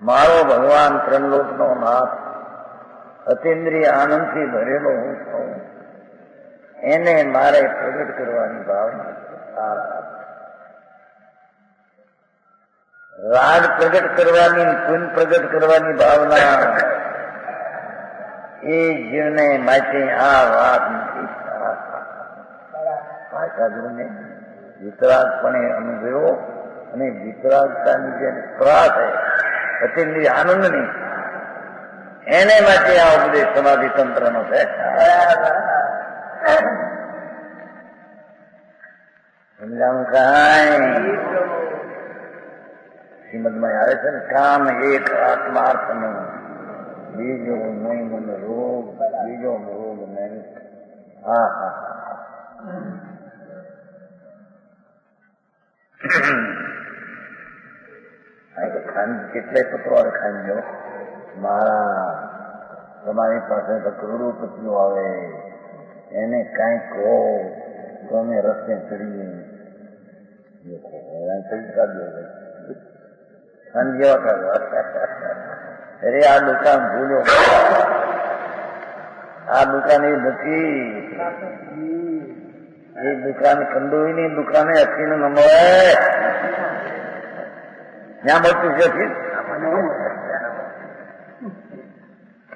મારો ભગવાન ત્રણલોકનો નાથ અતિન્દ્રિય આનંદથી ભરેલો હું છું, એને મારે પ્રગટ કરવાની ભાવના. રાગ પ્રગટ કરવાની, પુન પ્રગટ કરવાની ભાવના એ જીવને માટે આ વાત નથી. ભાષાગુરુને વિતરાગપણે અનુભવ્યો અને વિતરાગતાની જે સ્પૃહા છે અતિન્દ્રિય આનંદની, એને માટે આ ઉપદેશ સમાધિ તંત્રનો છે. સમજાણું કાંઈ? શ્રીમદમાં આવે છે ને, કામ એક આત્માર્થનું, બીજો નહીં રોગ, બીજો રોગ નહીં. કેટલાય પત્રો આવે ખાંજો મારા, તમારી પાસે તો કરોડોપતિઓ આવે, એને કાંઈ કહો તો અમે રસ્તે ચડીએ. અરે આ દુકાન ભૂલો, આ દુકાન એ નથી. એ દુકાન કંદોઈની દુકાને અખીને ન મળે, ત્યાં મળતું છે.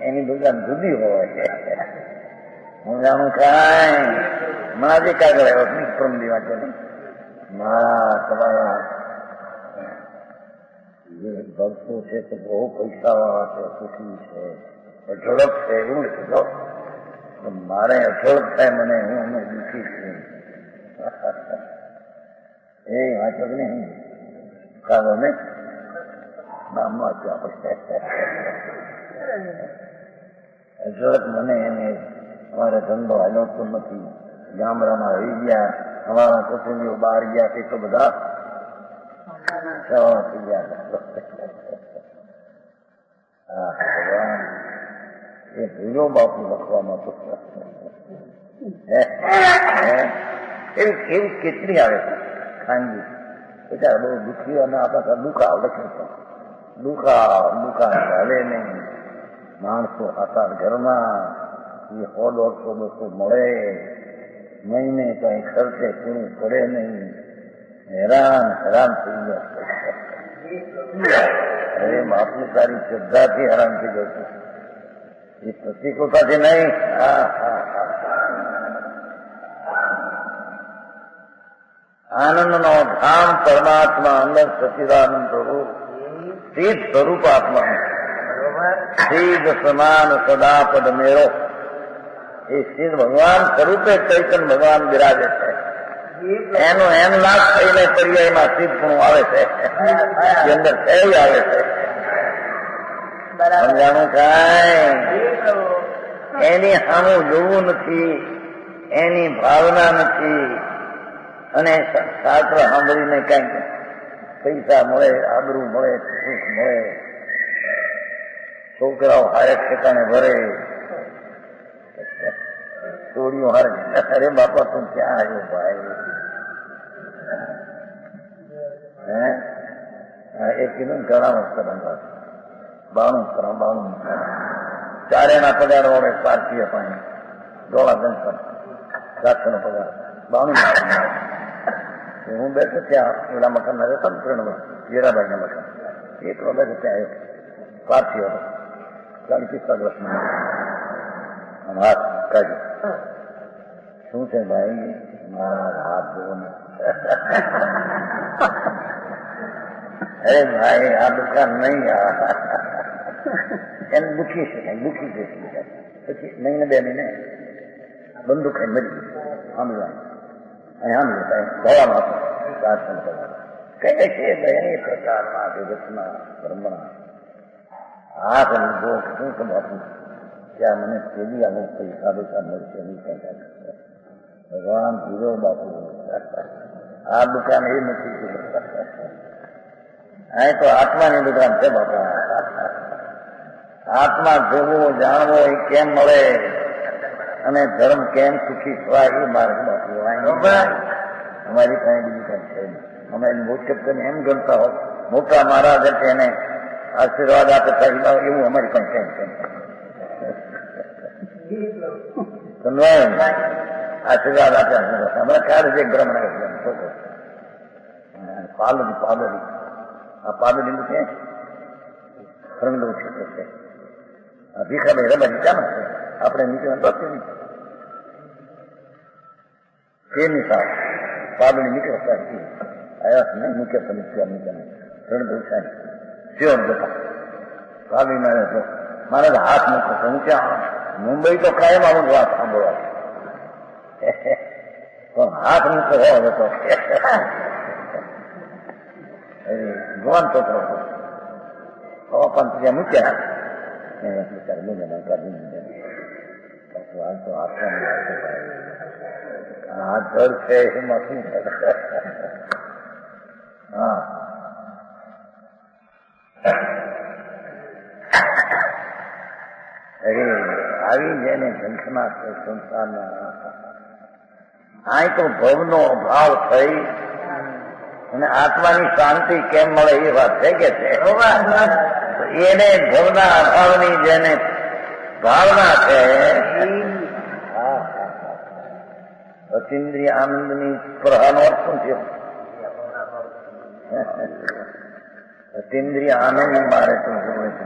એની દુકાન જુદી હોય. હું જાણું કાંઈ હમણાં જે કાગળ આવ્યો પ્રમદી વાંચે ને, મારા તમારા જે ભક્તો છે તો બહુ પૈસા વાળા છે, સુખી છે, અઢળક છે, એવું કીધો. મારે અઢળક થાય મને, હું અમે દુઃખી છું. એ વાંચો કે નહીં કાગળ ને નામ વાંચ્યું આપણે. અઢળક મને એને અમારે ધંધો હાલ્યો તો નથી, ગામડામાં રહી ગયા, અમારા કુટુંબીઓ બહાર ગયા તે તો બધા થઈ ગયા. ભગવાન એ ભૂલો બાપુ લખવામાં તો એવી કેટલી આવે છે ખાનગી. બધા બહુ દુઃખીઓ અને આપણા દુકાળ લખ્યું છે. દુકાળ ચાલે નહીં, માણસો હતા ઘરમાં એ 100-150 મળે, મહિને કઈ ખર્ચે પૂરું પડે નહીં, હેરાન થઈ ગયા. અરે બાપુ તારી શ્રદ્ધાથી હેરાન થઈ જશે, એ પ્રતિકૂળતાથી નહીં. આનંદનો ધામ પરમાત્મા અંદર સચિદાનંદ સ્વરૂપ, સિદ્ધ સ્વરૂપ આત્મા, સિદ્ધ સમાન સદાપદ મેળો. એ સિદ્ધ ભગવાન સ્વરૂપે ચૈતન્ય ભગવાન બિરાજે છે. એનો એમ નાશ થઈને પર્યાયમાં સિદ્ધ પણ આવે છે, એ અંદર થઈ આવે છે. બરાબર. સમજાણું કાંઈ જી પ્રભુ. એની સામું જોવું નથી, એની ભાવના નથી, અને શાસ્ત્ર સાંભળીને કઈક પૈસા મળે, આબરૂ મળે, સુખ મળે, છોકરાઓ હારે ઠેકાણે ભરે, છોડીઓ હારે. અરે બાપા તું ક્યાં આવ્યો ભાઈ? એક કીધું ઘણા વખત 92 ચારેના પગાર વડે પારથી અપાય ડોળા દંડ પર 700 નો પગાર 92. હું બેઠો ત્યાં એના મકાન ના રહેતા ને 3 વર્ષ હીરાબાઈ ના મકાન એકલો બેઠો ત્યાં આવ્યો પારથી હતો 40-45 વર્ષનો હાથ કાઢ્યો. શું છે ભાઈ? મારા હાથ જોવો ને. અરે ભાઈ આ દુકાન નહીં, એને દુખી છે, દુખી છે. પછી મહિને 2 મહિને બંદૂક ખાઈ મરી ગયું. સાંભળવા અહીં સાંભળ્યું ધોવાનો હતો કઈ છે ભાઈ એ પ્રકારના જગતના ધર્મના હાથ લીધો. શું સમજાતું ત્યાં મને પેલી અમુક પૈસા મળશે નહીં કહેતા ભગવાન પૂરો બાપુ આ દુકાન એ નથી. અહીં તો આત્માની દુકાન છે બાપા. આત્મા જોવો જાણવો એ કેમ મળે અને ધર્મ કેમ સુખી થવાય એ માર્ગ બાપુ. અમારી પાસે બીજું કઈ છે નહીં. અમે મોટપ કરીને એમ ગણતા હોત મોટા મહારાજ એટલે એને આશીર્વાદ આપે થાય એવું અમારી પાસે કઈ છે. આશીર્વાદ આપ્યા હમણાં ક્યારે છે ગ્રહણ પાલડી આ પાલડી છે રંગલો ક્ષેત્ર છે. આ ભીખાભાઈ રબાજી ચામાં છે આપણે નીચે તેની સાથ પાલડી નીકળતા આવ્યા ને મૂકે સમસ્યા નીચે રણગોળ સાહેબ શ્યોર જતા પાલડીમાં રહેતો મારા હાથ મૂકો તો હું ત્યાં મુંબઈ તો કાયમ આવું વાત સાંભળવા પણ હાથ મૂકો હોવો હતો ભગવાન છોકરો હવા પણ ત્યાં મૂક્યા તો આ જળ છે એમાં શું હા અરે આવી જેને ઝંખના છે સંસારના આ તો ભવનો અભાવ થઈ અને આત્માની શાંતિ કેમ મળે એ વાત છે કે છે એને ભવના અભાવની જેને ભાવના છે અતિન્દ્રિય આનંદની સ્પૃહાનો અર્થ શું થયો? અતિન્દ્રિય આનંદ મારે તો જોવે છે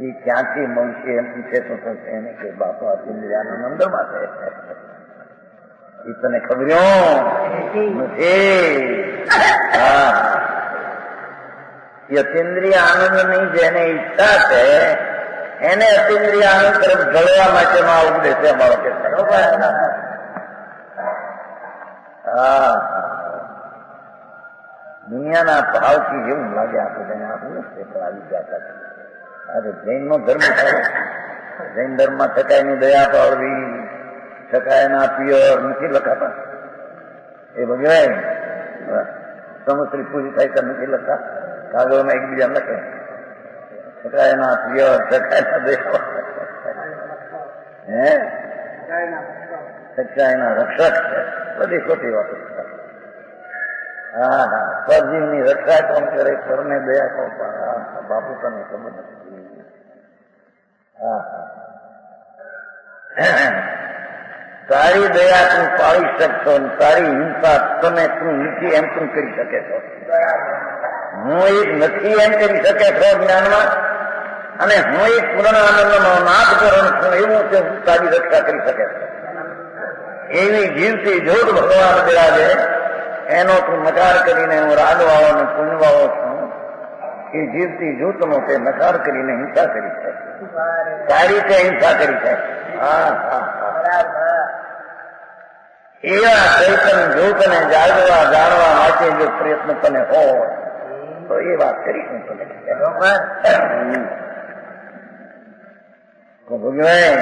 એ ક્યાંથી મળશે એમ પૂછે તો એને કે બાપા અતિન્દ્રિય આનંદ અંદરમાં છે એ તને ખબર્યો નથી. અતિન્દ્રિય આનંદની જેને ઈચ્છા છે એને અતિન્દ્રિય આનંદ તરફ ઢળવા માટેનો આ ઉપદેશ છે અમારો કે દુનિયાના ભાવથી એવું લાગે આપણે આપણું આવી જતા આજે જૈનનો ધર્મ થાય. જૈન ધર્મમાં છકાયની દયા પાડવી છકાયના પિયર નથી લખાતા એ વગેરે સમસ્ત્રી પૂરી થાય તો નથી લખતા કાગળમાં એકબીજા લખે છકાયના પિયર છકાયના દયા હે છકાયના રક્ષક બધી ખોટી વાતો. હા હા પરજીવની રક્ષા કોણ કરે પરને દયા કોણ બાપુ તને ખબર નથી. હા તારી દયા તું પાડી શકશો ને તારી હિંસા તમે તું નથી એમ તું કરી શકે છો. હું એક નથી એમ કરી શકે છો જ્ઞાનમાં અને હું એક પૂર્ણ આનંદમાં નાથ કરણ છું એવું છે તારી રક્ષા કરી શકે છે. એવી જીવતી જોત ભગવાન બિરાજે એનો તું નકાર કરીને હું રાગવાળો ને પુણ્યવાળો છું. એ જીવતી જૂથનો તે નકાર કરીને હિંસા કરી છે. સારી રીતે હિંસા કરી છે. હા હા હા એવા ચૈતન્ય જૂથને જાળવવા જાણવા માટે જો પ્રયત્ન તને હોય તો એ વાત કરીશું તો ભોગવાય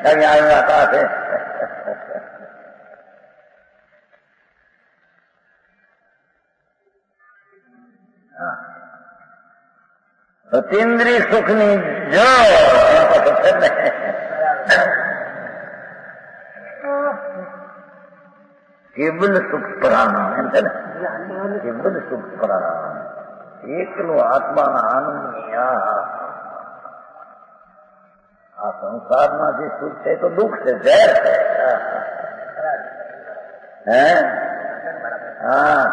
આવ્યા પાસે અતિન્દ્રિય સુખની જો કેવલ સુખ પ્રાણ એમ છે ને કેવલ સુખ પ્રાણ એકલું આત્માના આનંદની આ સંસારમાં જે સુખ છે તો દુઃખ છે ઝેર છે હે હા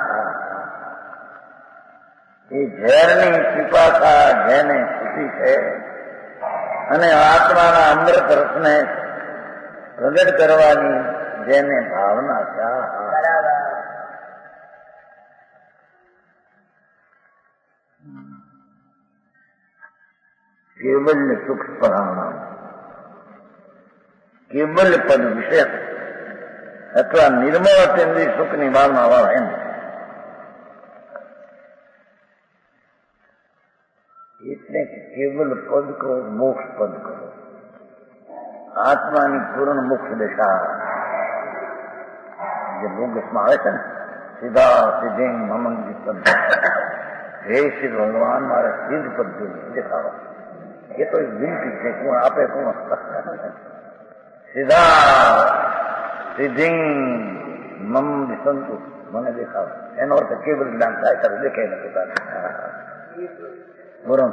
એ ઝેરની પીપાસા જેને ખુશી છે અને આત્માના અમૃત રસને પ્રગટ કરવાની જેને ભાવના છે કેવલ સુખ પરાણામ કેવલ પદ વિશેષ અથવા નિર્મળ અતિન્દ્રિય સુખની ભાવના વાળા એમ એટલે કેવલ પદ કરો મોક્ષ પદ કરો આત્માની પૂર્ણ મોક્ષ દશા જે લોગસમાં આવે છે ને સીધા સીધે મમંગી પદ હે શ્રી ભગવાન મારા સિદ્ધ પદ દેખાડો એ તો વિનંતી છે કોણ આપે કોણ સીધા સિદ્ધિ મમ વિસંતુ મને દેખાડો એનો અર્થ કેવલ જ્ઞાન થાય ત્યારે દેખે ને પોતાને બોલો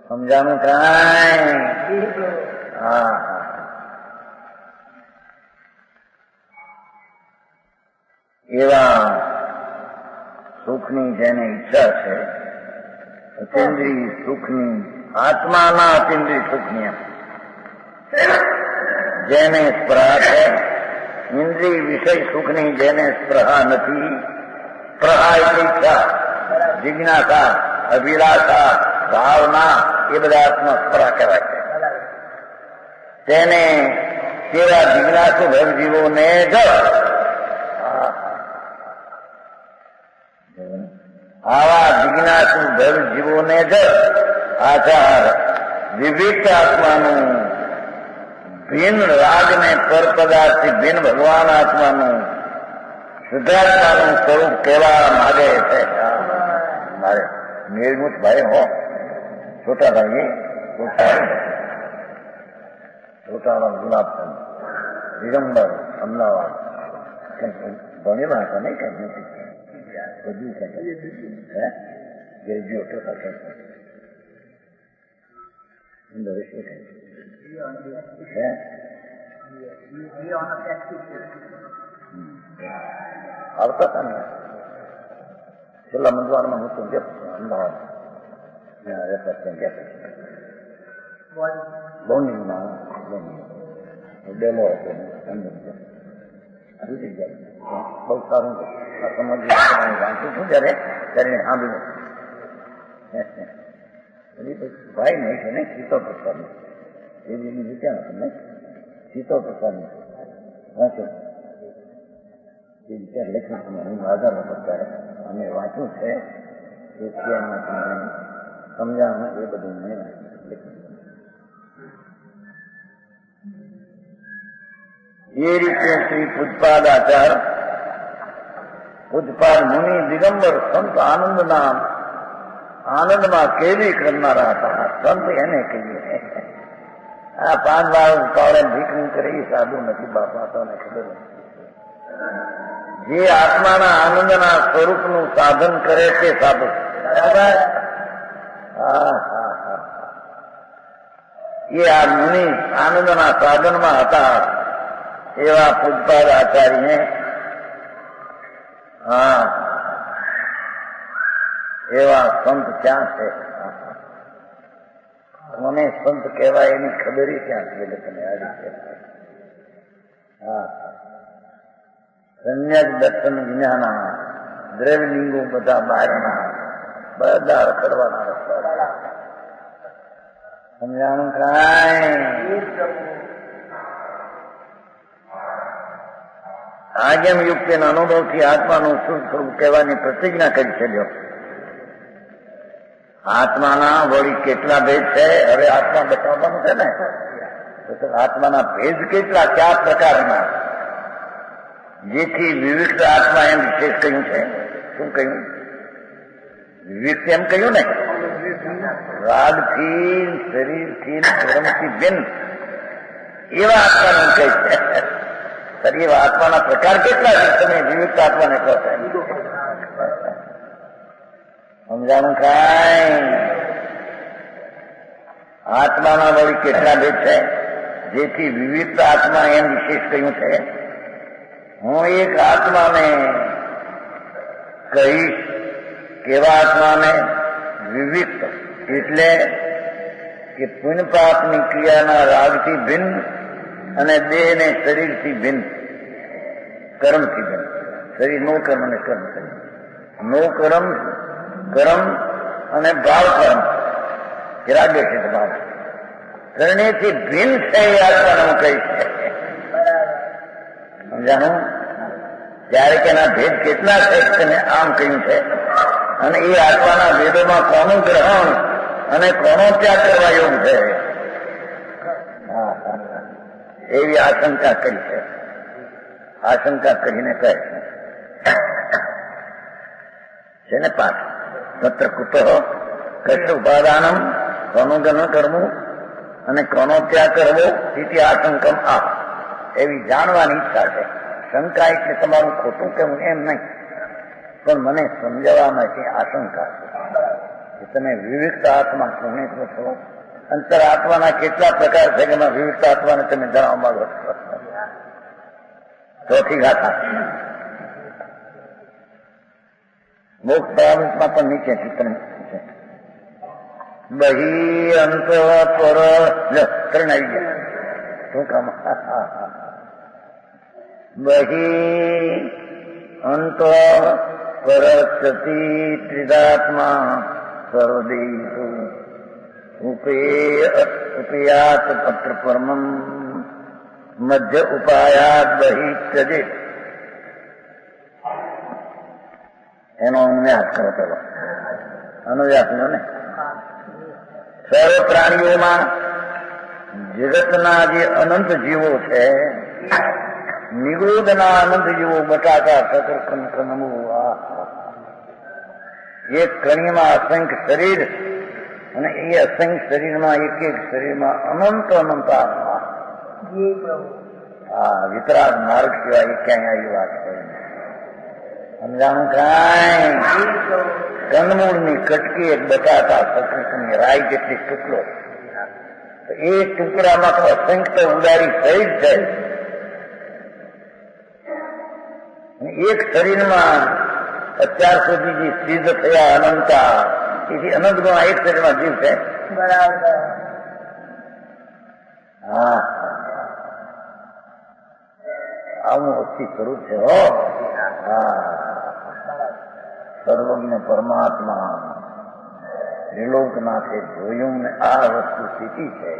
સમજાનું કાંઈ હા એવા સુખની જેને ઈચ્છા છે અતિન્દ્રિય સુખની આત્માના અતિન્દ્રિય સુખની જેને સ્પૃહા છે ઇન્દ્રિય વિષય સુખની જેને સ્પૃહા નથી સ્પૃહા એટલે ઈચ્છા જિજ્ઞાસા અભિલાષા ભાવના એ બધા અર્થમાં સ્પૃહા કહેવાય છે તેને તેવા જિજ્ઞાસુ ભવજીવોને જ આવા જિજ્ઞાસુ ભવજીવોને જ આચાર વિવિધ આત્માનું ભિન્ન રાગને પર પદાર્થથી ભિન્ન ભગવાન આત્માનું શુદ્ધાત્માનું સ્વરૂપ કહેવા માગે છે મારે નિર્મુત ભાઈ હો છોટા ભાઈ છોટાવાળા ગુલાબચંદ દિગંબર અમદાવાદ ભણેલા હતા નહીં કઈ બધું છે ગ્રેજ્યુએટ આવતા હતા ને છેલ્લા મંદવારમાં હું તો ગયો અમદાવાદ બોન્ડિંગમાં ડેમો હતો બહુ સારું સમજ વાંચું છું જયારે સાંભળ્યું ભાઈ નહીં છે ને સીતો પ્રસાદની એ બીજી વિચાર તમને સીતો પ્રસાદની વાંચો એ વિચાર લખ્યું છે હું આધાર અત્યારે અમે વાંચ્યું છે સમજાવવાનું એ બધું મેં લખ્યું એ રીતે શ્રી પૂજપાદ આચાર પૂજપાદ મુનિ દિગંબર સંત આનંદ નામ આનંદમાં કેવી કરનારા હતા સંત એને કહીએ આ 5 વાર કાળે ભીખવું કરે એ સાધુ નથી બાપા તો ખબર નથી જે આત્માના આનંદના સ્વરૂપનું સાધન કરે તે સાધુ બરાબર એ આ મુનિ આનંદના સાધનમાં હતા એવા પૂજપાદ આચાર્ય એવા સંત ક્યાં છે મને સંત કહેવાય એની ખબર ક્યાં છે તમે આ રીતે સંન્યાસ દર્શન જ્ઞાના દ્રવ્યલિંગો બધા બહારના બધા રખડવાના રસ્તા સમજાણું કાંઈ આજ્ઞમ યુક્તિના અનુભવથી આત્માનું શુદ્ધ સ્વરૂપ કહેવાની પ્રતિજ્ઞા કરી છે જો આત્માના વળી કેટલા ભેદ છે હવે આત્મા બતાવવાનું છે ને, તો આત્માના ભેદ કેટલા, કયા પ્રકારના, જેથી વિવિક્ત આત્મા એમ વિશેષ કહ્યું છે. શું કહ્યું? વિવિક્ત એમ કહ્યું ને, રાગથી, શરીરથી, કર્મથી ભિન્ન એવા આત્માનું કહે છે. એવા આત્માના પ્રકાર કેટલા છે તમે વિવિક્ત આત્માને કહો છો? સમજાણું કાંઈ? આત્માના વળી કેટલા ભેદ છે જેથી વિવિધ આત્મા એમ વિશેષ કહ્યું છે. હું એક આત્માને કહીશ, કેવા આત્માને? વિવિક્ત એટલે કે પુણ્ય પાપની ક્રિયાના રાગથી ભિન્ન અને દેહને શરીરથી ભિન્ન, કર્મથી ભિન્ન. શરીર નો કર્મ અને કર્મ કર્મ, નો કર્મ કર્મ અને ભાવ કર્મ, રાગે છે ભાવ કરણેથી ભિન્ન છે એ આત્માને હું કહીશ. સમજાણું? ત્યારે કે એના ભેદ કેટલા છે તેને આમ કહ્યું છે. અને એ આત્માના ભેદોમાં કોનું ગ્રહણ અને કોનો ત્યાગ કરવા યોગ છે એવી આશંકા કરી છે. આશંકા કરીને કહે છે ને પાઠ તત્ર કુતો કૃષ્ણ ઉપાદાનમ કોનું ગ્રહણ કરવું અને કોનો ત્યાગ કરવો તેથી આશંકમ આ એવી જાણવાની ઈચ્છા છે. શંકા એટલે તમારું ખોટું કેવું એમ નહીં, પણ મને સમજાવવા માટે આશંકા છે કે તમે વિવિધ આત્મા કોને કહો છો? અંતર આત્માના કેટલા પ્રકાર છે કે વિવિધ આત્માને તમે જણાવવા માંગો છો? ચોથી ગાથા મોક્ષ પ્રારંભમાં પણ નીચેથી તમે બહી અંત પર ત્રણ આવી ગયા. શું કામ? બહી અંત પરસ્તી ત્રિદાત્મા સર્વદેશુ ઉપયાત પત્ર પરમમ મધ્ય ઉપાયાત બહી ત્યજે. એનો અનુવ્યાસ કરો પેલો. અનુવ્યાસ લો ને. સર્વ પ્રાણીઓમાં જગતના જે અનંત જીવો છે, નિગૃઢના અનંત જીવો, બટાકા સકર કનકનમુ, એક કણીમાં અસંખ્ય શરીર અને એ અસંખ્ય શરીરમાં એક એક શરીરમાં અનંત અનંત આત્મા. હા, વિતરાગ માર્ગ સિવાય ક્યાંય આવી વાત છે? સમજાણું કાંઈ? કંદમૂળની કટકી એક બટાકા સકરની રાઈ જેટલી ટુકડો, એ ટુકડામાં તો અસંખ્ય ઉદારી શરીર છે. એક શરીરમાં અત્યાર સુધી જે સિદ્ધ થયા અનંતા, એથી અનંત ગુણા એક શરીરમાં જીવ છે. બરાબર. હા, આવું અસ્થિ સ્વરૂપ છે. હો, હા, સર્વજ્ઞ પરમાત્મા ત્રિલોકનાથે જોયું ને આ વસ્તુ સ્થિતિ છે.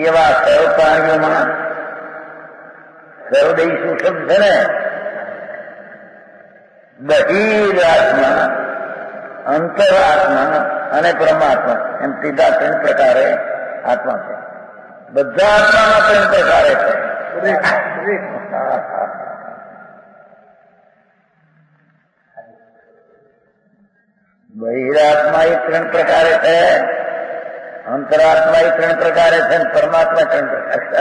એવા સર્વ પ્રાણીઓમાં સર્વદેશુ શબ્દ છે ને, બહિરાત્મા, અંતરાત્મા અને પરમાત્મા એમ સીધા ત્રણ પ્રકારે આત્મા છે. બધા આત્માના ત્રણ પ્રકારે છે. બહિરાત્મા એ ત્રણ પ્રકારે છે, અંતરાત્મા એ ત્રણ પ્રકારે છે, પરમાત્મા ત્રણ પ્રકારે.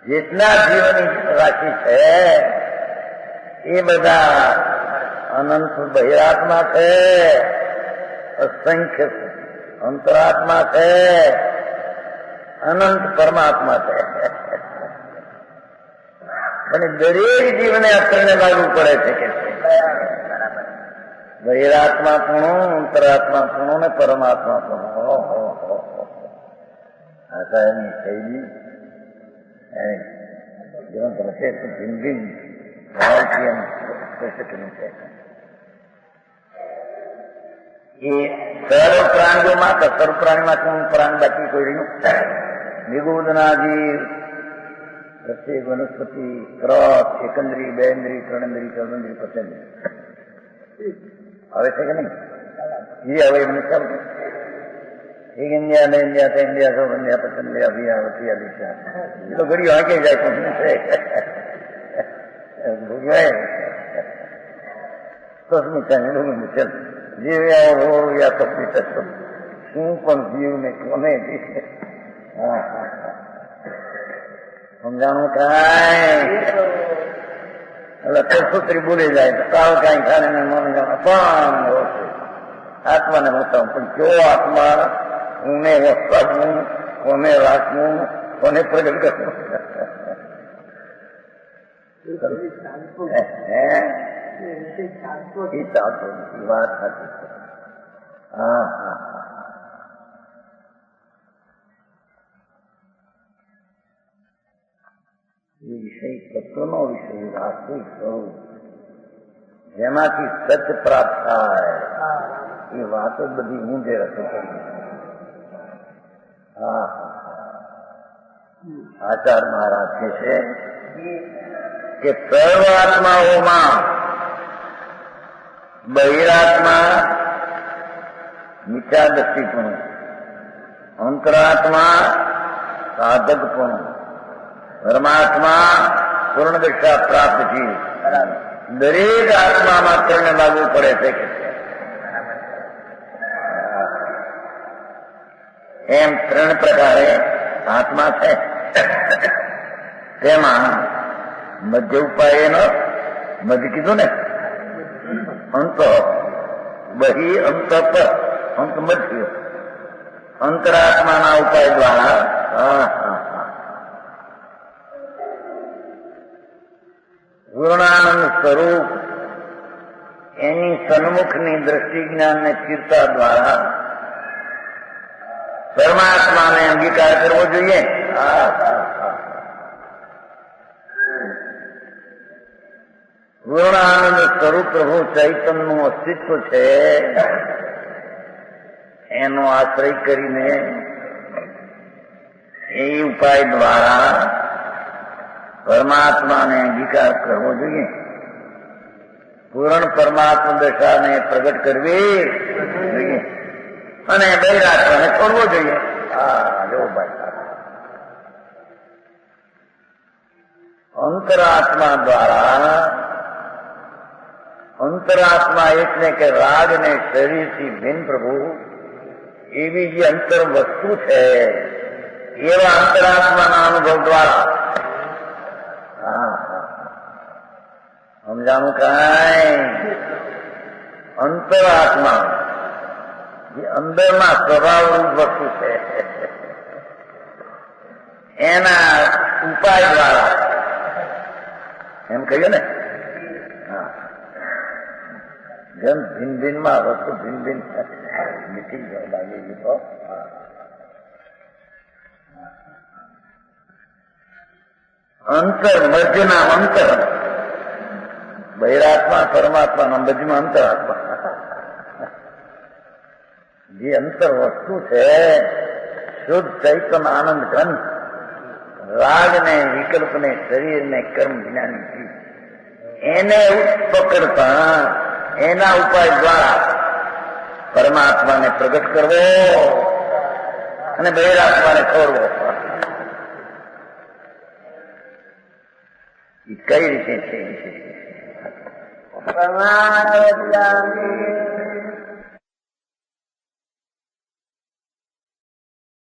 જેટલા જીવની રાશિ છે એ બધા અનંત બહિરાત્મા છે, અસંખ્ય અંતરાત્મા છે, અનંત પરમાત્મા છે. અને દરેક જીવને અત્રને લાગુ પડે છે કે બહિરાત્મા પૂણો, અંતરાત્મા પૂણો ને પરમાત્મા પૂણો. આશા એની શૈલી જીવન પ્રત્યેક ભિન્ન ભારતીય પ્રસિદ્ધનું છે. એ સર્વ પ્રાણીઓમાં તો સર્વ પ્રાણીમાં શું પ્રાણ બાકી કોઈ રહ્યું? નિગુદના જીવ, પ્રત્યેક વનસ્પતિ, ક્રોસ, એકંદરી, બેન્દ્રી, ત્રણેન્દ્રી, ચૌદંદ્રી, પંચેન્દ્રી, આવે છે કે નહીં? એ હવે એમને ચાલ એક ઇન્ડિયા ને ઇન્ડિયા તો ઇન્ડિયા સૌ ઇન્ડિયા પછી ઇન્ડિયા બિહાર દિશા એ તો ઘડી વાંકે જાય પણ ભોગવાય તો ચાલ જીવ આવો યા તો શું પણ જીવને કોને સમજાણું કાંઈ એટલે કસૂત્રી બોલી જાય કાળ કાંઈ ખાને મન પણ આત્માને બતાવું પણ જો આત્મા કોને વસાવવું, કોને રાખવું, કોને પ્રગટ કરવું વાત હતી. હા હા એ વિષય તત્વનો વિષય વાસ્તવિક સ્વરૂપ જેમાંથી સત્ય પ્રાપ્ત થાય એ વાતો બધી ઊંધે રસ્તે કરી. હા આચાર મહારાજ કહે છે કે સર્વ આત્માઓમાં બહિરાત્મા મિથ્યાદૃષ્ટિપણું, અંતરાત્મા સાધકપણું, પરમાત્મા પૂર્ણ દશા પ્રાપ્ત જીવ દરેક આત્મામાં ત્રણે લાગુ પડે છે કે એમ ત્રણ પ્રકારે આત્મા છે. તેમાં મધ્ય ઉપાયનો મધ્ય કીધું ને અંત બહી અંત પર અંત મધ્ય અંતરાત્માના ઉપાય દ્વારા પૂર્ણાનંદ સ્વરૂપ એની સન્મુખની દ્રષ્ટિ જ્ઞાન ને ચિંતા દ્વારા પરમાત્માને અંગીકાર કરવો જોઈએ. પૂર્ણાનંદ સ્વરૂપ પ્રભુ ચૈતન્યનું અસ્તિત્વ છે એનો આશ્રય કરીને એ ઉપાય દ્વારા પરમાત્માને અંગીકાર કરવો જોઈએ. પૂર્ણ પરમાત્મા દશાને પ્રગટ કરવી જોઈએ અને બહિરાત્માને છોડવો જોઈએ. જો ભાઈ અંતરાત્મા દ્વારા અંતરાત્મા એટલે કે રાગ ને શરીરથી ભિન્ન પ્રભુ એવી જે અંતર વસ્તુ છે એવા અંતરાત્માના અનુભવ દ્વારા સમજાણું કાંઈ અંતરાત્મા જે અંદરના સ્વભાવરૂપ વસ્તુ છે એના ઉપાય દ્વારા એમ કહીએ ને જેમ ભિન્ન ભિન્નમાં વસ્તુ ભિન્ન ભિન્ન મીઠી લાગેલી તો અંતર મધ્યના અંતર બહિરાત્મા પરમાત્માના મધ્યમાં અંતરાત્મા જે અંતર વસ્તુ છે શુદ્ધ ચૈતન્ય આનંદ ઘન રાગને વિકલ્પને શરીરને કર્મ જ્ઞાની એને પકડતા એના ઉપાય દ્વારા પરમાત્માને પ્રગટ કરવો અને બહિરાત્માને છોડવો. એ કઈ રીતે છે?